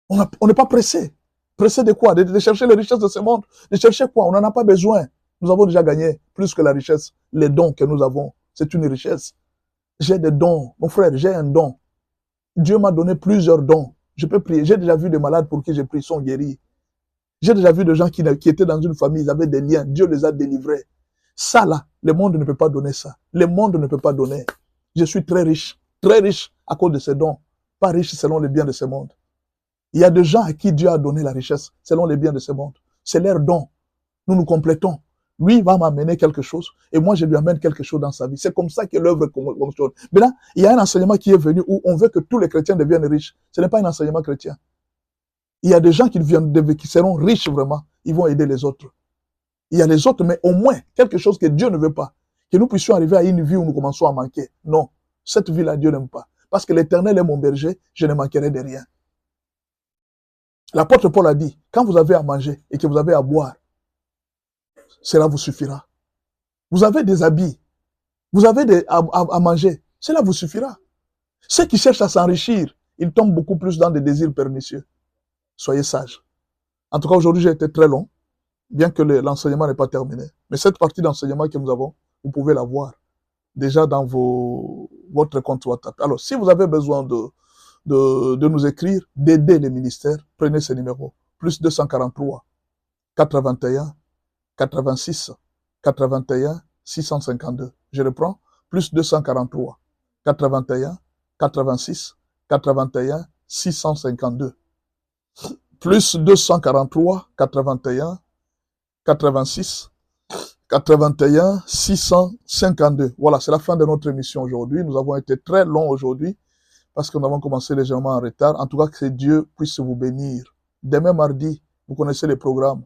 On n'est pas pressé. Pressé de quoi? De chercher les richesses de ce monde. De chercher quoi? On n'en a pas besoin. Nous avons déjà gagné plus que la richesse. Les dons que nous avons, c'est une richesse. J'ai des dons. Mon frère, j'ai un don. Dieu m'a donné plusieurs dons. Je peux prier. J'ai déjà vu des malades pour qui j'ai prié, sont guéris. J'ai déjà vu des gens qui étaient dans une famille, ils avaient des liens. Dieu les a délivrés. Ça là, le monde ne peut pas donner ça. Le monde ne peut pas donner. Je suis très riche à cause de ces dons. Pas riche selon les biens de ce monde. Il y a des gens à qui Dieu a donné la richesse selon les biens de ce monde. C'est leur don. Nous nous complétons. Lui va m'amener quelque chose et moi je lui amène quelque chose dans sa vie. C'est comme ça que l'œuvre fonctionne. Maintenant, il y a un enseignement qui est venu où on veut que tous les chrétiens deviennent riches. Ce n'est pas un enseignement chrétien. Il y a des gens qui seront riches vraiment. Ils vont aider les autres. Il y a les autres, mais au moins quelque chose que Dieu ne veut pas. Que nous puissions arriver à une vie où nous commençons à manquer. Non, cette vie-là, Dieu n'aime pas. Parce que l'Éternel est mon berger, je ne manquerai de rien. L'apôtre Paul a dit, quand vous avez à manger et que vous avez à boire, cela vous suffira. Vous avez des habits, vous avez à manger, cela vous suffira. Ceux qui cherchent à s'enrichir, ils tombent beaucoup plus dans des désirs pernicieux. Soyez sages. En tout cas, aujourd'hui, j'ai été très long, bien que l'enseignement n'est pas terminé. Mais cette partie d'enseignement que nous avons, vous pouvez la voir déjà dans votre compte WhatsApp. Alors, si vous avez besoin de nous écrire, d'aider les ministères, prenez ce numéro. Plus 243 81 86 81 652. Je reprends. Plus 243 81 86 81 652. Plus 243 81 86 81 652. Voilà, c'est la fin de notre émission aujourd'hui. Nous avons été très longs aujourd'hui parce que nous avons commencé légèrement en retard. En tout cas, que Dieu puisse vous bénir. Demain mardi, vous connaissez les programmes.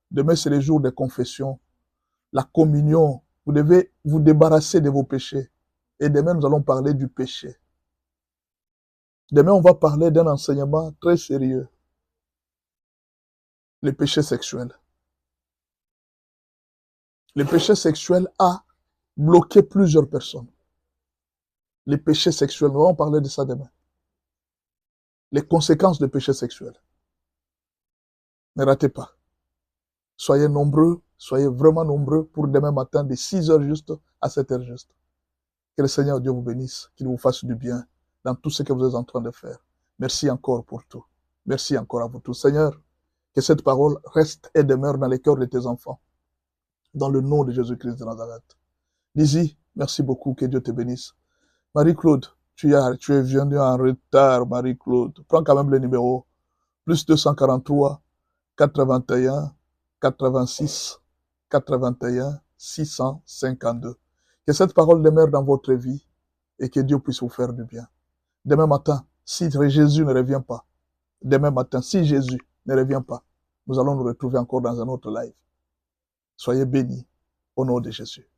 Demain, c'est le jour des confessions. La communion. Vous devez vous débarrasser de vos péchés. Et demain, nous allons parler du péché. Demain, on va parler d'un enseignement très sérieux. Le péché sexuel. Le péché sexuel a bloqué plusieurs personnes. Les péchés sexuels, nous allons parler de ça demain. Les conséquences du péché sexuel. Ne ratez pas. Soyez nombreux Soyez vraiment nombreux pour demain matin de 6 heures juste à 7 heures juste. Que le Seigneur Dieu vous bénisse, qu'il vous fasse du bien dans tout ce que vous êtes en train de faire. Merci encore pour tout. Merci encore à vous tous. Seigneur, que cette parole reste et demeure dans les cœurs de tes enfants. Dans le nom de Jésus-Christ de Nazareth. Lizzie, merci beaucoup, que Dieu te bénisse. Marie-Claude, tu es venue en retard, Marie-Claude. Prends quand même le numéro. Plus 243, 81, 86, 81, 652. Que cette parole demeure dans votre vie et que Dieu puisse vous faire du bien. Demain matin, si Jésus ne revient pas, demain matin, si Jésus ne revient pas, nous allons nous retrouver encore dans un autre live. Soyez bénis au nom de Jésus.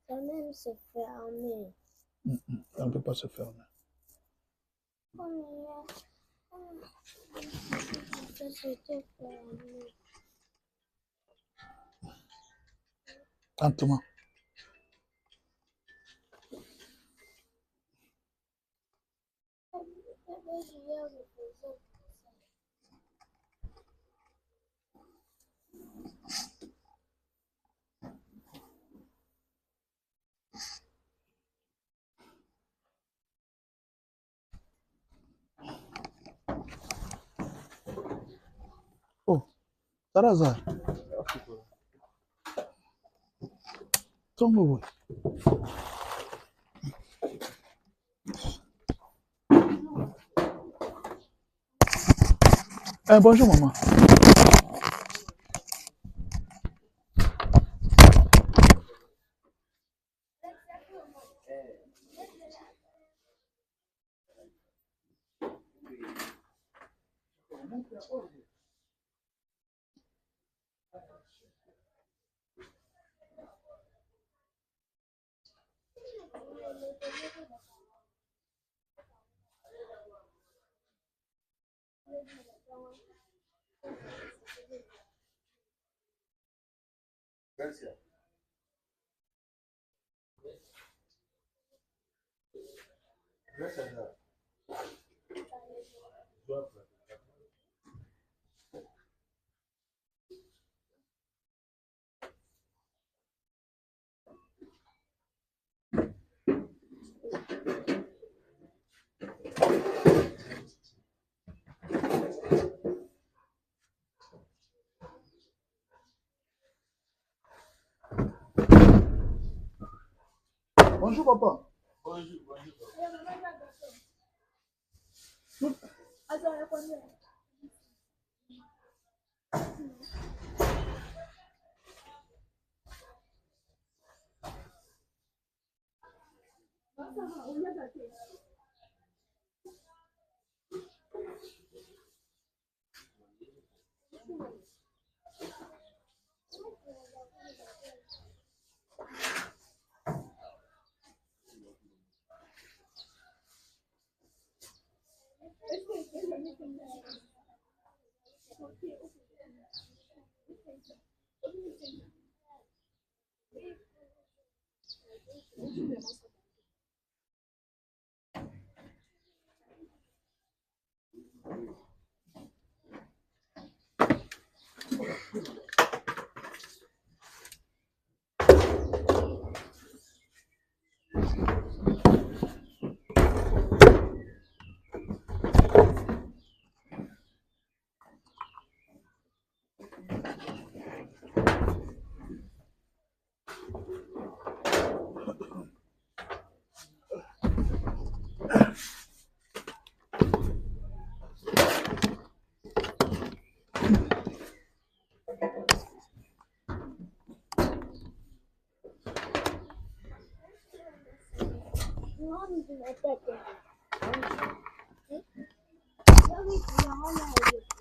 Ça même se fermer. Ça ne peut pas se fermer. Ça s'était fermé. Lentement. Oh, Sarazar. Tombe. Bonjour, maman. Gracias. Gracias. Bonjour, papa. Bonjour, bonjour.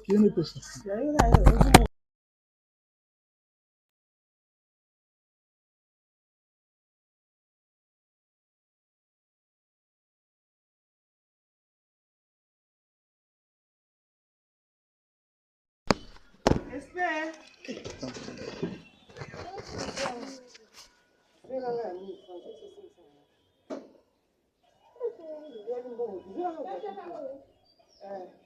¿Quién es esa? Eh.